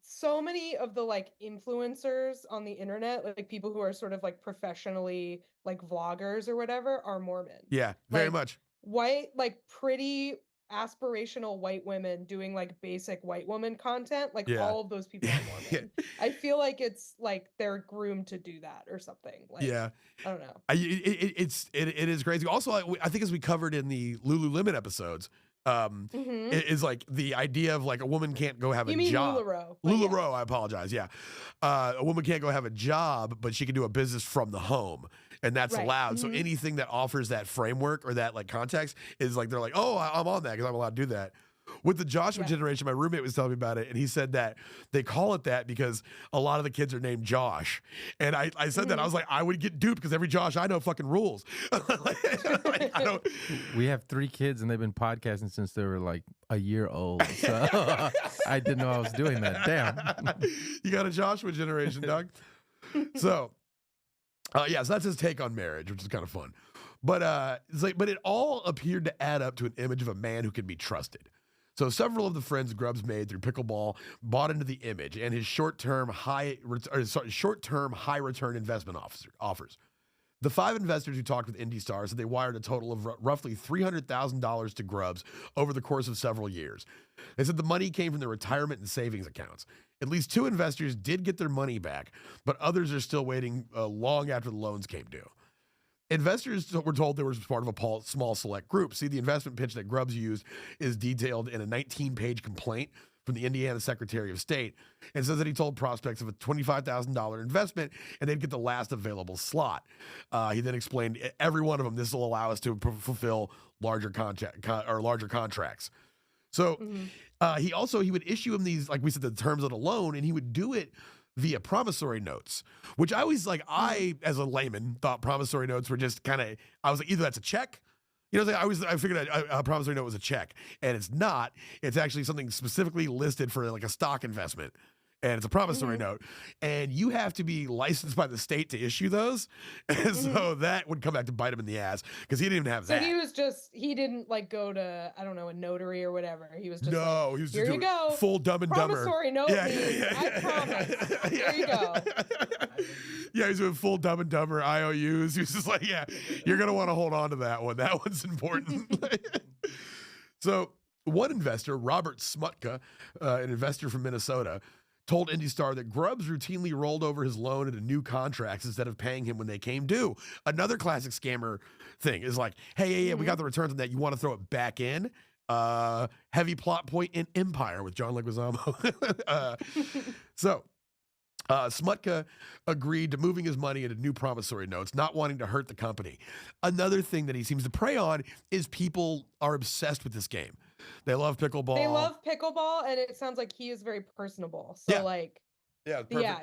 So many of the like influencers on the internet, like people who are sort of like professionally like vloggers or whatever, are Mormon. Yeah, very much. White, like pretty aspirational white women doing like basic white woman content. Like all of those people are Mormon. I feel like it's like they're groomed to do that or something. Like, I don't know. It is crazy. Also, I think as we covered in the Lululemon episodes, is like the idea of like a woman can't go have a job. LuLaRoe, I apologize. Yeah. A woman can't go have a job, but she can do a business from the home, and that's allowed. So anything that offers that framework or that like context is like, they're like, oh, I'm on that because I'm allowed to do that. With the Joshua generation, my roommate was telling me about it, and he said that they call it that because a lot of the kids are named Josh. And I said that, I was like, I would get duped because every Josh I know fucking rules. We have 3 kids, and they've been podcasting since they were like a year old. So I didn't know I was doing that. Damn. You got a Joshua generation, Doug. So, so that's his take on marriage, which is kind of fun. But it's like, but it all appeared to add up to an image of a man who can be trusted. So several of the friends Grubbs made through pickleball bought into the image and his short-term high return investment offers. The 5 investors who talked with IndyStar said they wired a total of roughly $300,000 to Grubbs over the course of several years. They said the money came from their retirement and savings accounts. At least 2 investors did get their money back, but others are still waiting long after the loans came due. Investors were told they were part of a small select group. See, the investment pitch that Grubbs used is detailed in a 19-page complaint from the Indiana Secretary of State, and says that he told prospects of a $25,000 investment and they'd get the last available slot. He then explained every one of them, this will allow us to fulfill larger contracts. So he would issue him these, like we said, the terms of the loan, and he would do it via promissory notes, which I always I, as a layman, thought promissory notes were just kind of, I was like, either that's a check, I figured a promissory note was a check, and it's not. It's actually something specifically listed for like a stock investment, and it's a promissory note, and you have to be licensed by the state to issue those, and so that would come back to bite him in the ass because he didn't even have that. So he didn't like go to, I don't know, a notary or whatever. He was just he was here just you go, full Dumb and Dumber. Promissory note means I promise. Here you go. Yeah, he's doing full Dumb and Dumber IOUs. He was just like, you're going to want to hold on to that one. That one's important. So one investor, Robert Smutka, an investor from Minnesota, told IndyStar that Grubbs routinely rolled over his loan into new contracts instead of paying him when they came due. Another classic scammer thing is like, hey, we got the returns on that. You want to throw it back in? Heavy plot point in Empire with John Leguizamo. Smutka agreed to moving his money into new promissory notes, not wanting to hurt the company. Another thing that he seems to prey on is people are obsessed with this game. They love pickleball. They love pickleball, and it sounds like he is very personable. So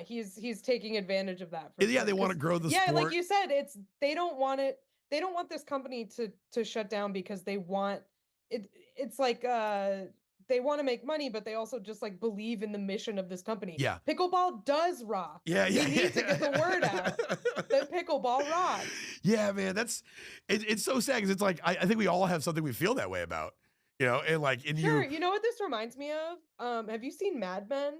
he's taking advantage of that. They want to grow the sport. Yeah, like you said, they don't want it. They don't want this company to shut down because they want it. It's like they want to make money, but they also just like believe in the mission of this company. Yeah. Pickleball does rock. We need to get the word out that pickleball rocks. Yeah, man. It's so sad because it's like, I think we all have something we feel that way about, and like, you know what this reminds me of? Have you seen Mad Men?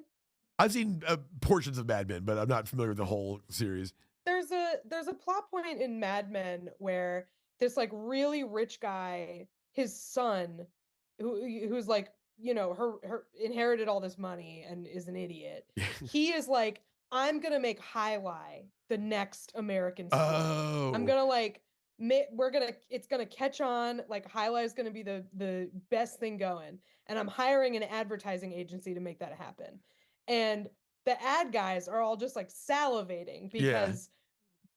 I've seen portions of Mad Men, but I'm not familiar with the whole series. There's a plot point in Mad Men where this like really rich guy, his son, who's like, her inherited all this money and is an idiot. He is like, I'm gonna make Highlight the next American sport. I'm gonna it's gonna catch on. Like Highlight is gonna be the best thing going, and I'm hiring an advertising agency to make that happen. And the ad guys are all just like salivating because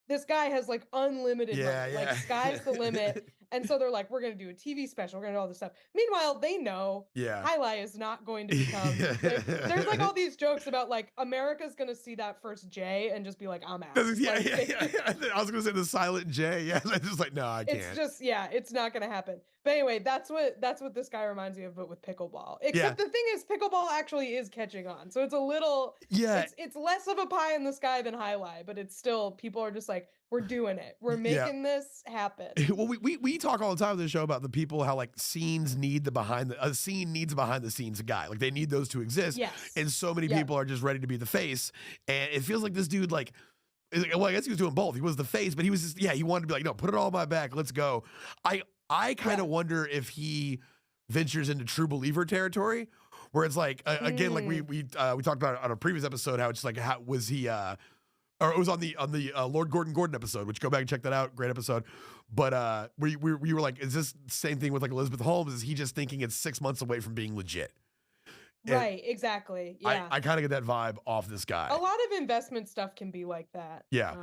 this guy has like unlimited money. Like sky's the limit. And so they're like, we're going to do a TV special. We're going to do all this stuff. Meanwhile, they know Highlight is not going to become. There's like all these jokes about like America's going to see that first J and just be like, I'm out. I was going to say the silent J. Yeah. It's just like, no, I can't. It's just, it's not going to happen. But anyway, that's what this guy reminds me of, but with pickleball. Except the thing is, pickleball actually is catching on. So it's a little, it's less of a pie in the sky than Highlight, but it's still, people are just like, we're doing it. We're making this happen. Well, we talk all the time on this show about the people, how like scenes need a scene needs a behind the scenes guy. Like they need those to exist. Yes. And so many people are just ready to be the face. And it feels like this dude, like, well, I guess he was doing both. He was the face, but he was just, he wanted to be like, no, put it all on my back. Let's go. I kind of wonder if he ventures into true believer territory, where it's like, again, like we talked about on a previous episode, how it's like, how was he, or it was on the Lord Gordon episode, which go back and check that out. Great episode. But we were like, is this the same thing with like Elizabeth Holmes? Is he just thinking it's 6 months away from being legit? Right, exactly. Yeah. I kind of get that vibe off this guy. A lot of investment stuff can be like that. Yeah.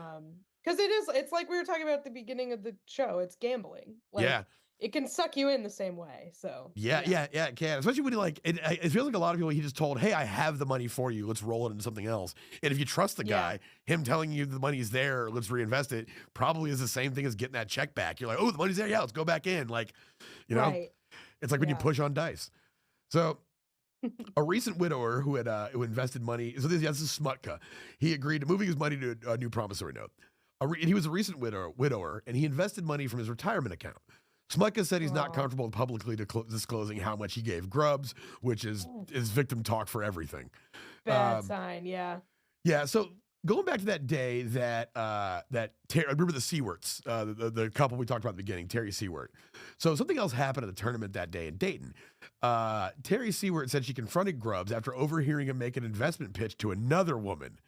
Because it's like we were talking about at the beginning of the show. It's gambling. Like, it can suck you in the same way. So yeah, it can. Especially when it feels like a lot of people he just told, hey, I have the money for you. Let's roll it into something else. And if you trust the guy, him telling you the money's there, let's reinvest it, probably is the same thing as getting that check back. You're like, oh, the money's there. Yeah, let's go back in. Like, you know, it's like when you push on dice. So a recent widower who invested money. So this is Smutka. He agreed to moving his money to a new promissory note. He was a recent widower, and he invested money from his retirement account. Smutka said he's not comfortable publicly disclosing how much he gave Grubbs, which is victim talk for everything. Bad sign, yeah. Yeah, so going back to that day that I remember the Seawarts, the couple we talked about at the beginning, Terry Seward. So something else happened at the tournament that day in Dayton. Terry Seward said she confronted Grubbs after overhearing him make an investment pitch to another woman.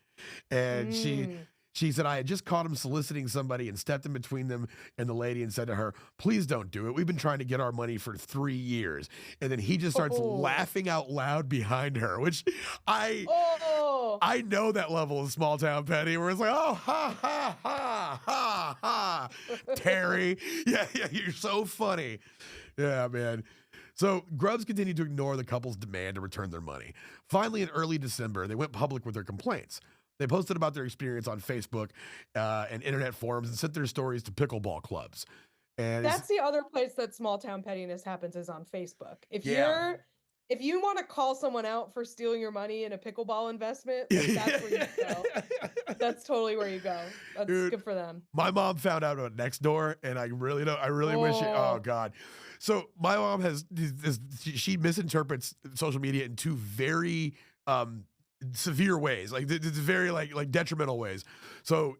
And she said, I had just caught him soliciting somebody and stepped in between them and the lady and said to her, please don't do it. We've been trying to get our money for 3 years. And then he just starts laughing out loud behind her, which I know that level of small town petty where it's like, oh, ha, ha, ha, ha, ha. Terry. Yeah, you're so funny. Yeah, man. So Grubbs continued to ignore the couple's demand to return their money. Finally, in early December, they went public with their complaints. They posted about their experience on Facebook and internet forums and sent their stories to pickleball clubs. And that's the other place that small town pettiness happens, is on Facebook. If you want to call someone out for stealing your money in a pickleball investment, like, that's where you go. That's totally where you go. That's good for them. My mom found out about Nextdoor, and I really wish it. Oh God. So my mom she misinterprets social media in two very severe ways, like it's very like detrimental ways. So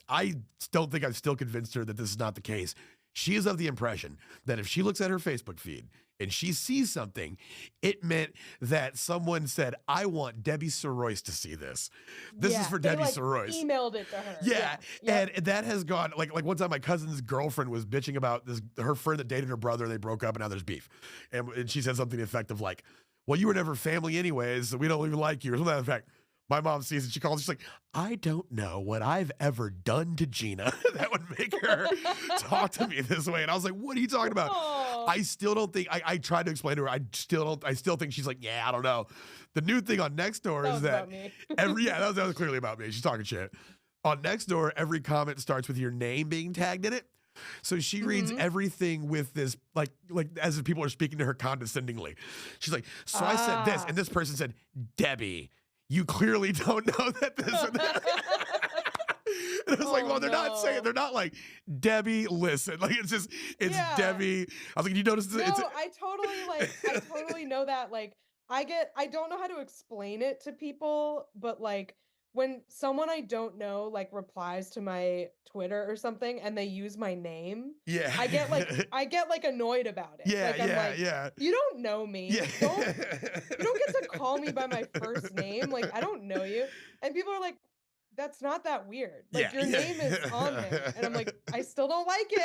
I don't think I've still convinced her that this is not the case. She is of the impression that if she looks at her Facebook feed and she sees something, it meant that someone said, I want Debbie Soroyce to see this. This is for Debbie Soroyce. Emailed it to her. Yeah. And that has gone, like one time my cousin's girlfriend was bitching about her friend that dated her brother, and they broke up and now there's beef. And she said something to the effect of like, well, you were never family anyways, so we don't even like you, or something to that effect. My mom sees it. She calls. She's like, I don't know what I've ever done to Gina that would make her talk to me this way. And I was like, what are you talking about? Aww. I still don't think, I tried to explain to her. I still think she's like, yeah, I don't know. The new thing on Nextdoor is that that was clearly about me. She's talking shit. On Nextdoor, every comment starts with your name being tagged in it. So she reads everything with this, like as if people are speaking to her condescendingly. She's like, so I said this, and this person said, Debbie, you clearly don't know that this or that. And I was like, well, they're not like, Debbie, listen. Like, it's Debbie. I was like, you notice this? No, I totally know that. Like, I don't know how to explain it to people, but like, when someone I don't know like replies to my Twitter or something and they use my name, I get like annoyed about it. Yeah, You don't know me. Yeah. You don't get to call me by my first name. Like, I don't know you. And people are like, that's not that weird. Like, your name is on there. And I'm like, I still don't like it.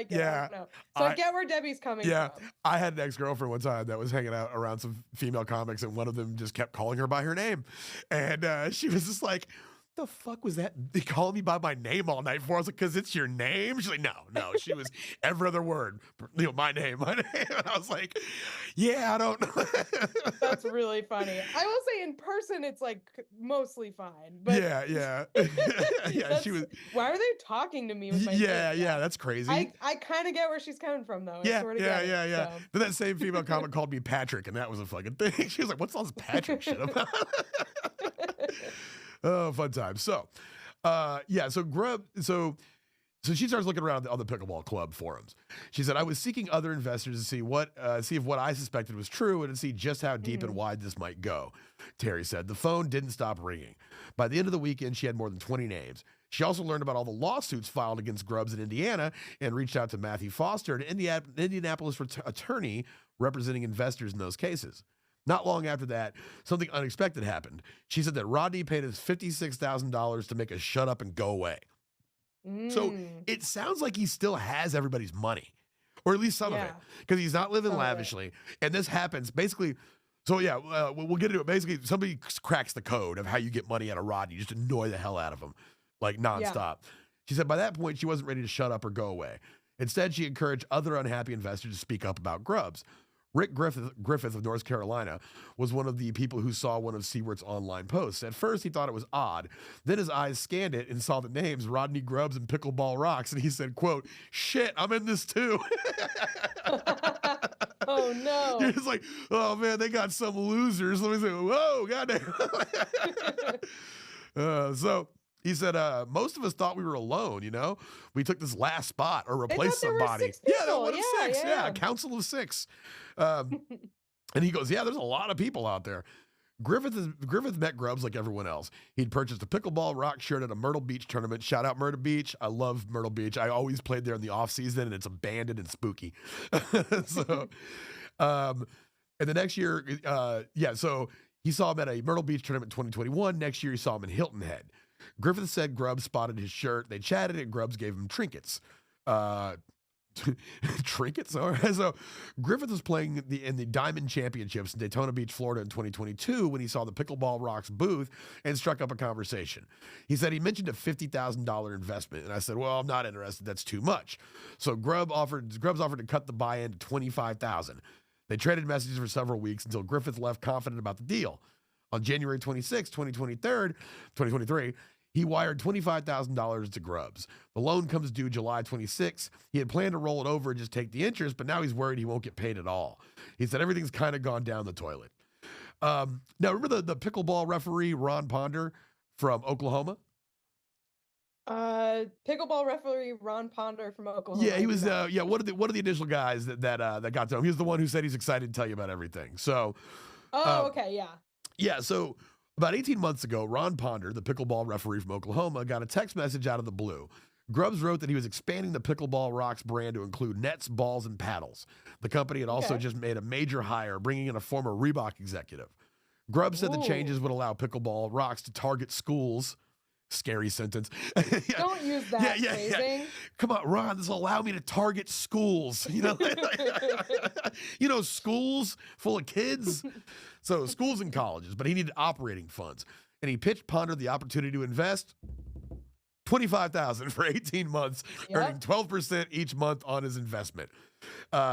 Yeah. I don't know. So I get where Debbie's coming from. I had an ex-girlfriend one time that was hanging out around some female comics, and one of them just kept calling her by her name. And she was just like, the fuck was that? They called me by my name all night for. I was like, because it's your name? She's like, no. She was every other word, my name. And I was like, yeah, I don't know. That's really funny. I will say in person, it's like mostly fine. But yeah. Yeah, she was. Why are they talking to me with my name? Yeah, that's crazy. I kind of get where she's coming from, though. Yeah. So. Then that same female comic called me Patrick, and that was a fucking thing. She was like, what's all this Patrick shit about? Oh, fun time. So, so Grubb, so she starts looking around on the pickleball club forums. She said, I was seeking other investors to see if what I suspected was true and to see just how deep and wide this might go. Terry said, the phone didn't stop ringing. By the end of the weekend, she had more than 20 names. She also learned about all the lawsuits filed against Grubbs in Indiana and reached out to Matthew Foster, an Indianapolis attorney representing investors in those cases. Not long after that, something unexpected happened. She said that Rodney paid us $56,000 to make us shut up and go away. So it sounds like he still has everybody's money, or at least some of it, because he's not living lavishly. And this happens basically. So we'll get into it. Basically, somebody cracks the code of how you get money out of Rodney. You just annoy the hell out of him, like nonstop. Yeah. She said by that point, she wasn't ready to shut up or go away. Instead, she encouraged other unhappy investors to speak up about Grubbs. Rick Griffith of North Carolina was one of the people who saw one of Siewert's online posts. At first, he thought it was odd. Then his eyes scanned it and saw the names Rodney, Grubbs, and Pickleball Rocks. And he said, quote, shit, I'm in this too. Oh, no. You're just like, oh, man, they got some losers. Let me say, whoa, goddamn. So he said, most of us thought we were alone, We took this last spot or replaced somebody. Yeah, one of six. Yeah, a council of six. And he goes, yeah, there's a lot of people out there. Griffith met Grubbs like everyone else. He'd purchased a Pickleball Rock shirt at a Myrtle Beach tournament. Shout out Myrtle Beach. I love Myrtle Beach. I always played there in the off season, and it's abandoned and spooky. So, and the next year, so he saw him at a Myrtle Beach tournament in 2021. Next year, he saw him in Hilton Head. Griffith said Grubbs spotted his shirt. They chatted, and Grubbs gave him trinkets. Trinkets? All right. So Griffith was playing in the Diamond Championships in Daytona Beach, Florida in 2022 when he saw the Pickleball Rocks booth and struck up a conversation. He said he mentioned a $50,000 investment, and I said, well, I'm not interested. That's too much. So Grubbs offered to cut the buy-in to $25,000. They traded messages for several weeks until Griffith left confident about the deal. On January 26, 2023, he wired $25,000 to Grubbs. The loan comes due July 26. He had planned to roll it over and just take the interest, but now he's worried he won't get paid at all. He said everything's kind of gone down the toilet. Now, remember the pickleball referee, Ron Ponder from Oklahoma? Pickleball referee Ron Ponder from Oklahoma. Yeah, he was. One of the initial guys that got to him. He was the one who said he's excited to tell you about everything. So. Okay, yeah. Yeah, so about 18 months ago, Ron Ponder, the pickleball referee from Oklahoma, got a text message out of the blue. Grubbs wrote that he was expanding the Pickleball Rocks brand to include nets, balls, and paddles. The company had also just made a major hire, bringing in a former Reebok executive. Grubbs said the changes would allow Pickleball Rocks to target schools. Scary sentence. Don't use that phrasing. Come on, Ron, this will allow me to target schools. Schools full of kids. So schools and colleges, but he needed operating funds. And he pitched Ponder the opportunity to invest $25,000 for 18 months, earning 12% each month on his investment.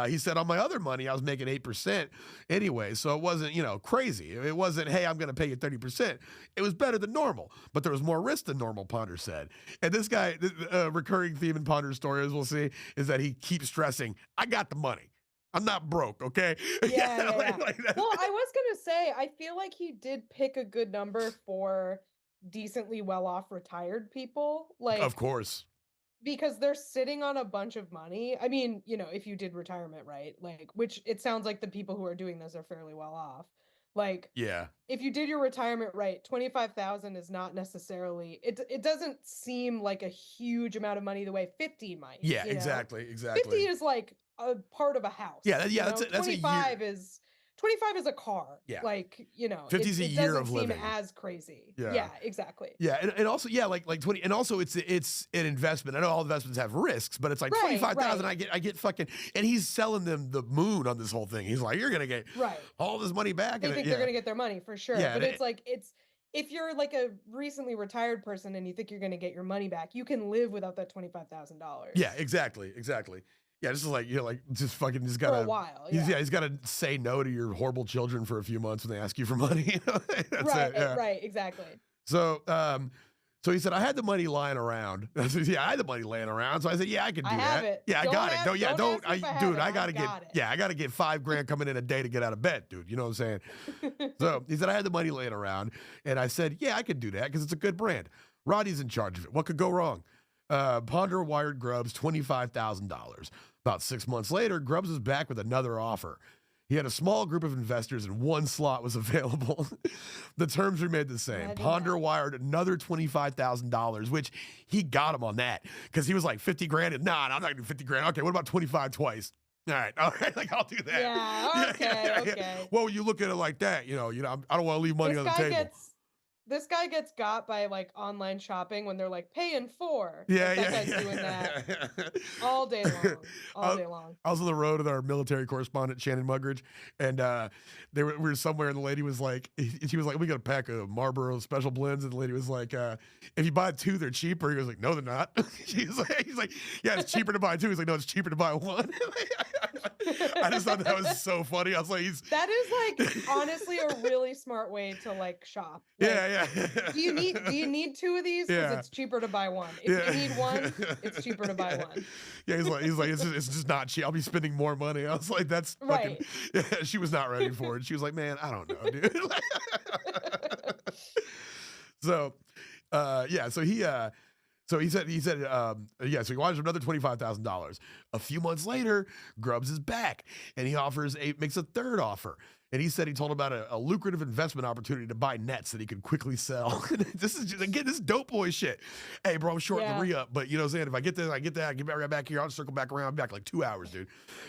He said, on my other money, I was making 8% anyway, so it wasn't, crazy. It wasn't, hey, I'm going to pay you 30%. It was better than normal, but there was more risk than normal, Ponder said. And this guy, recurring theme in Ponder's story, as we'll see, is that he keeps stressing, I got the money. I'm not broke, okay? Yeah. Well, I was going to say, I feel like he did pick a good number for decently well-off retired people. Of course. Because they're sitting on a bunch of money. I mean, if you did retirement right, which it sounds like the people who are doing this are fairly well off. If you did your retirement right, 25,000 is not necessarily, it doesn't seem like a huge amount of money the way 50 might. Yeah, exactly. 50 is like a part of a house. Yeah, that's 25 is 25 is a car. Yeah. 50 is a year of living. It doesn't seem as crazy. Yeah. Yeah, exactly. Yeah. And also, like 20, and also it's an investment. I know all investments have risks, but it's like 25,000. I get fucking, and he's selling them the moon on this whole thing. He's like, you're going to get all this money back. They think they're going to get their money for sure. Yeah, but it's if you're like a recently retired person and you think you're going to get your money back, you can live without that $25,000. Yeah, exactly. Yeah, this is like, like just fucking just gotta for a while. He's got to say no to your horrible children for a few months when they ask you for money. That's right, it. Yeah. Right, exactly. So, so he said, I had the money lying around. I said, yeah, I had the money laying around. So I said, yeah, I can do I that. have it. Yeah, I got it. No, yeah, don't, I gotta I gotta get $5,000 coming in a day to get out of bed, dude. You know what I'm saying? So he said, I had the money laying around, and I said, yeah, I could do that because it's a good brand. Rodney's in charge of it. What could go wrong? Ponder wired Grubbs $25,000. About 6 months later, Grubbs was back with another offer. He had a small group of investors and one slot was available. The terms remained the same. Ponder wired another $25,000, which he got him on that because he was like 50 grand. And I'm not gonna do 50 grand. Okay, what about 25 twice? All right, like I'll do that. Yeah, okay. Well, you look at it like that, I don't want to leave money on the table. This guy gets got by like online shopping when they're like pay in 4. Yeah, that guy's doing that all day long. I was on the road with our military correspondent Shannon Mugridge, and we were somewhere, and the lady was like, she was like, we got a pack of Marlboro Special Blends, and the lady was like, if you buy 2, they're cheaper. He was like, no, they're not. He's like, yeah, it's cheaper to buy 2. He's like, no, it's cheaper to buy 1. I just thought that was so funny. I was like, that is like honestly a really smart way to like shop. Like, yeah. Do you need 2 of these? Because it's cheaper to buy 1. If you need 1, it's cheaper to buy 1. Yeah, he's like, it's just not cheap. I'll be spending more money. I was like, that's fucking. Right. Yeah, she was not ready for it. She was like, man, I don't know, dude. So, So he said, so he wanted another $25,000. A few months later, Grubbs is back, and he makes a third offer. And he said he told him about a lucrative investment opportunity to buy nets that he could quickly sell. This is just, again, this dope boy shit. Hey, bro, I'm short the re-up, but you know what I'm saying? If I get this, I get that, I get right back here, I'll circle back around. I'm back like 2 hours, dude.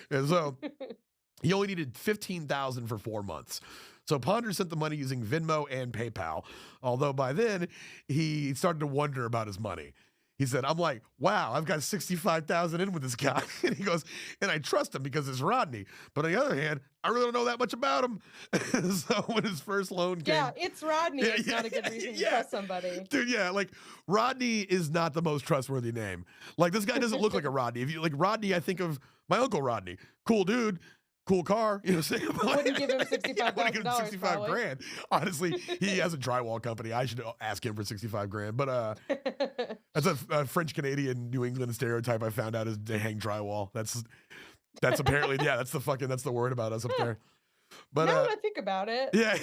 And so he only needed $15,000 for 4 months. So Ponder sent the money using Venmo and PayPal, although by then he started to wonder about his money. He said, I'm like, wow, I've got $65,000 in with this guy. And he goes, and I trust him because it's Rodney. But on the other hand, I really don't know that much about him. So when his first loan came. Yeah, it's Rodney. It's not a good reason to trust somebody. Dude, yeah, like Rodney is not the most trustworthy name. Like this guy doesn't look like a Rodney. If you like Rodney, I think of my uncle Rodney. Cool dude. Cool car, you know what I'm saying? I wouldn't give him $65,000. $65,000. Honestly, he has a drywall company. I should ask him for $65,000. But that's a French Canadian New England stereotype I found out is they hang drywall. That's apparently that's the word about us up there. But now that I think about it, yeah,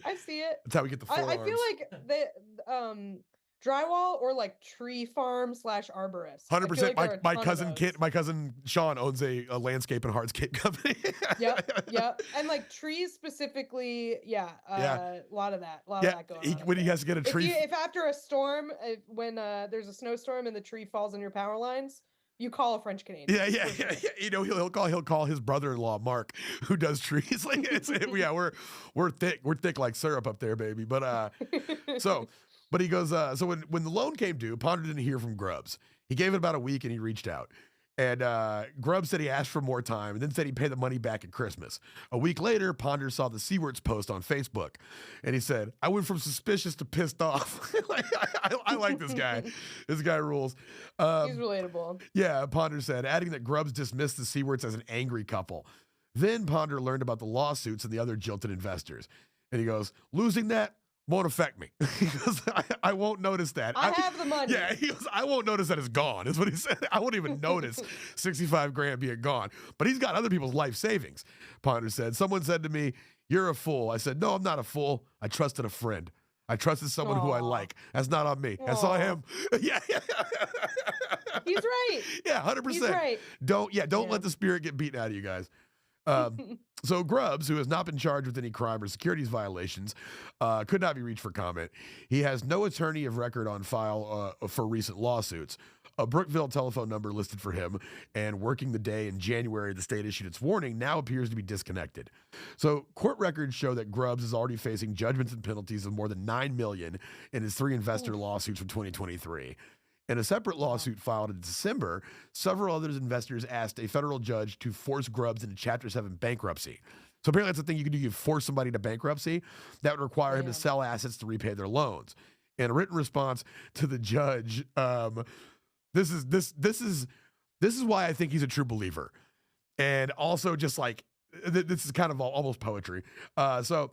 I see it. That's how we get the forearms. I feel like the drywall or like tree farm / arborist. 100%. Like my cousin Sean owns a landscape and hardscape company. Yep. And like trees specifically, a lot of that going on. When he has to get a tree. If after a storm, when there's a snowstorm and the tree falls on your power lines, you call a French Canadian. Yeah. You know, he'll call his brother-in-law Mark, who does trees. Like we're thick like syrup up there, baby. But But he goes, so when the loan came due, Ponder didn't hear from Grubbs. He gave it about a week and he reached out. And Grubbs said he asked for more time and then said he'd pay the money back at Christmas. A week later, Ponder saw the Seawarts post on Facebook. And he said, I went from suspicious to pissed off. I like this guy. This guy rules. He's relatable. Yeah, Ponder said, adding that Grubbs dismissed the Seawarts as an angry couple. Then Ponder learned about the lawsuits and the other jilted investors. And he goes, losing that won't affect me. He goes, I won't notice that. I have the money. Yeah, he goes, I won't notice that it's gone, is what he said. I won't even notice $65,000 being gone. But he's got other people's life savings, Ponder said. Someone said to me, you're a fool. I said, no, I'm not a fool. I trusted a friend. I trusted someone who I like. That's not on me. That's on him. Yeah. He's right. Yeah, 100%. He's right. Don't let the spirit get beaten out of you guys. So Grubbs, who has not been charged with any crime or securities violations, could not be reached for comment. He has no attorney of record on file for recent lawsuits. A Brookville telephone number listed for him, and working the day in January the state issued its warning, now appears to be disconnected. So court records show that Grubbs is already facing judgments and penalties of more than $9 million in his 3 investor lawsuits from 2023. In a separate lawsuit filed in December, several other investors asked a federal judge to force Grubbs into Chapter 7 bankruptcy. So apparently that's the thing you can do. You force somebody to bankruptcy. That would require him to sell assets to repay their loans. In a written response to the judge, this is why I think he's a true believer. And also just like, this is kind of almost poetry. So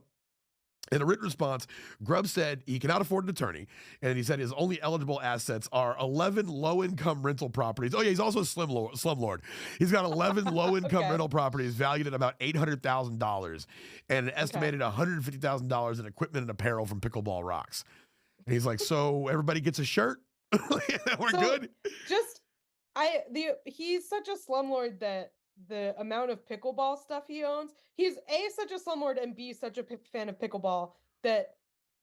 in a written response, Grubbs said he cannot afford an attorney, and he said his only eligible assets are 11 low-income rental properties. Oh yeah, he's also a slumlord. He's got 11 low-income rental properties valued at about $800,000 and an estimated $150,000 in equipment and apparel from Pickleball Rocks. And he's like, so everybody gets a shirt? We're good? He's such a slumlord that the amount of pickleball stuff he owns, he's A, such a slumlord, and B, such a fan of pickleball that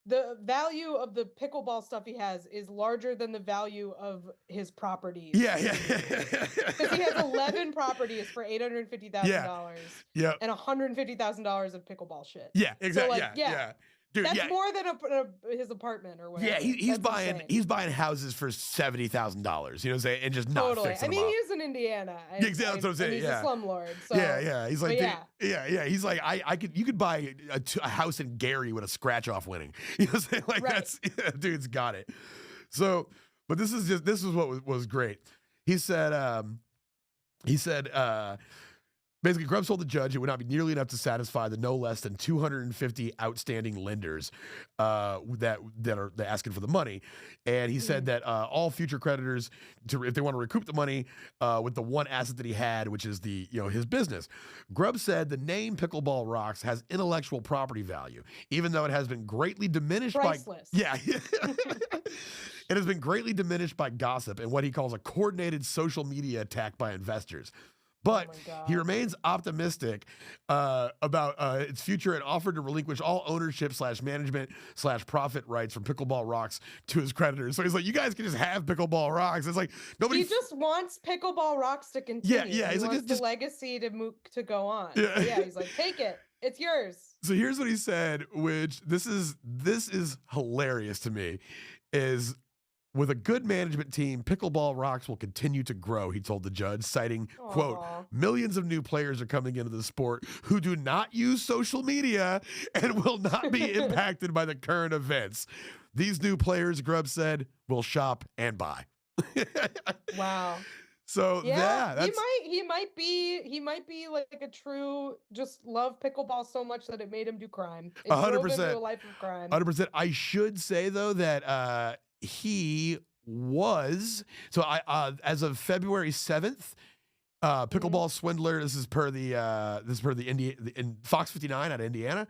the value of the pickleball stuff he has is larger than the value of his properties. Yeah. Because he has 11 properties for $850,000 and $150,000 of pickleball shit. Yeah, exactly. So yeah. Dude, that's more than his apartment or whatever. Yeah, he's buying houses for $70,000. You know what I'm saying? And just not fixing them up. He's in Indiana. Exactly, that's what I'm saying. He's a slumlord. So. Yeah. He's like, he's like, you could buy a house in Gary with a scratch off winning. You know what I'm saying? Like that's dude's got it. So, but this is what was great. He said. Basically, Grubbs told the judge it would not be nearly enough to satisfy the no less than 250 outstanding lenders that are asking for the money, and he said that all future creditors, if they want to recoup the money with the one asset that he had, which is his business. Grubbs said the name Pickleball Rocks has intellectual property value, even though it has been greatly diminished Priceless. It has been greatly diminished by gossip and what he calls a coordinated social media attack by investors. But he remains optimistic about its future and offered to relinquish all ownership / management / profit rights from Pickleball Rocks to his creditors. So he's like, you guys can just have Pickleball Rocks. It's like nobody. He just wants Pickleball Rocks to continue. Yeah. He wants the legacy to go on. Yeah. He's like, take it. It's yours. So here's what he said, which this is hilarious to me, is. With a good management team, Pickleball Rocks will continue to grow, he told the judge, citing, quote, millions of new players are coming into the sport who do not use social media and will not be impacted by the current events. These new players, Grubbs said, will shop and buy. Wow. So that's... he might be like a true just love pickleball so much that it made him do crime. 100%. A life of crime. 100%. I should say though that he was as of February 7th, Pickleball Swindler. This is per the in Fox 59 out of Indiana.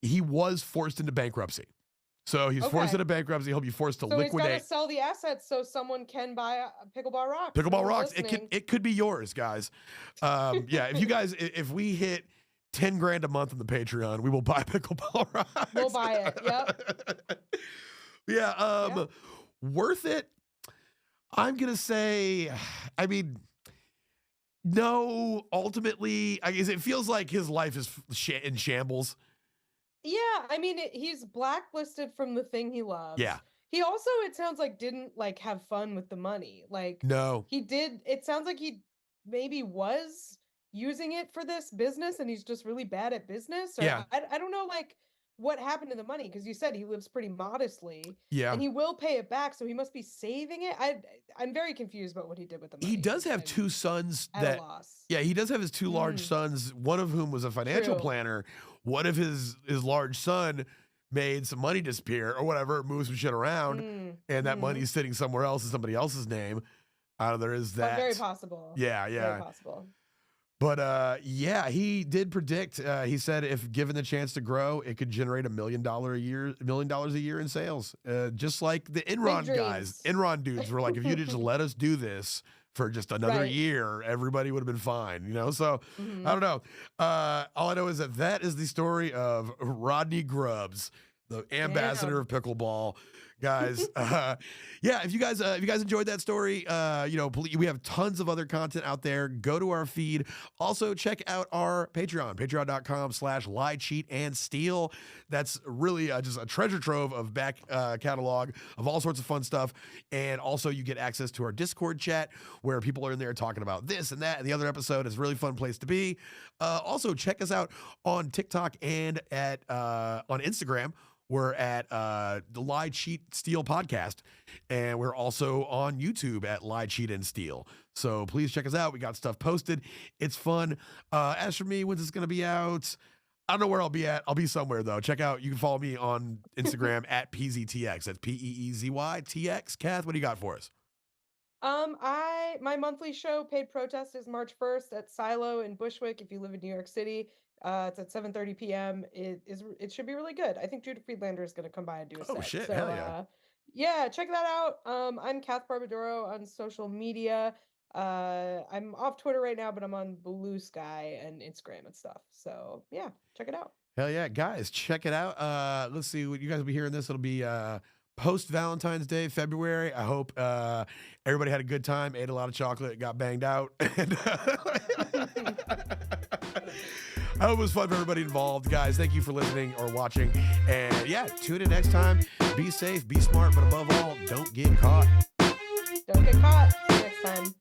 He was forced into bankruptcy. So he's forced into bankruptcy. He'll be forced to liquidate. He's got to sell the assets so someone can buy a Pickleball Rocks. Pickleball Rocks. It could be yours, guys. If you guys, if we hit 10 grand a month on the Patreon, we will buy Pickleball Rocks. We'll buy it. Yep. Worth it? I'm gonna say, no. Ultimately, I guess it feels like his life is in shambles. Yeah, he's blacklisted from the thing he loves. Yeah. He also, it sounds like, didn't have fun with the money. No. He did. It sounds like he maybe was using it for this business, and he's just really bad at business. Or I don't know, what happened to the money, because you said he lives pretty modestly, and he will pay it back, so he must be saving it. I'm very confused about what he did with the money. He does have two sons at a loss. He does have his two large sons, one of whom was a financial planner. One of his large son made some money disappear or whatever, moved some shit around, and that money's sitting somewhere else in somebody else's name. There is that. Very possible. Yeah. Very possible. But he did predict. He said if given the chance to grow, it could generate $1 million a year in sales. Just like the Enron guys, Enron dudes were like, if you just let us do this for just another year, everybody would have been fine. So I don't know. All I know is that is the story of Rodney Grubbs, the ambassador of pickleball. guys. Yeah, if you guys enjoyed that story, we have tons of other content out there. Go to our feed. Also, check out our patreon.com/lie, cheat, and steal. That's really just a treasure trove of back catalog of all sorts of fun stuff. And also, you get access to our Discord chat where people are in there talking about this and that and the other episode. Is a really fun place to be. Also, check us out on TikTok and on Instagram. We're at the Lie, Cheat, Steal podcast, and we're also on YouTube at Lie, Cheat, and Steal. So please check us out. We got stuff posted. It's fun. As for me, when's this going to be out? I don't know where I'll be at. I'll be somewhere, though. Check out. You can follow me on Instagram at PZTX. That's PEEZYTX. Kath, what do you got for us? My monthly show, Paid Protest, is March 1st at Silo in Bushwick. If you live in New York City, it's at 7:30 p.m. It should be really good. I think Judah Friedlander is going to come by and do a set. Oh shit! So, hell yeah! Yeah, check that out. I'm Kath Barbadoro on social media. I'm off Twitter right now, but I'm on Blue Sky and Instagram and stuff. So yeah, check it out. Hell yeah, guys, check it out. Let's see what you guys will be hearing this. It'll be post Valentine's Day, February. I hope everybody had a good time, ate a lot of chocolate, got banged out. And I hope it was fun for everybody involved. Guys, thank you for listening or watching. And yeah, tune in next time. Be safe, be smart, but above all, don't get caught. Don't get caught. See you next time.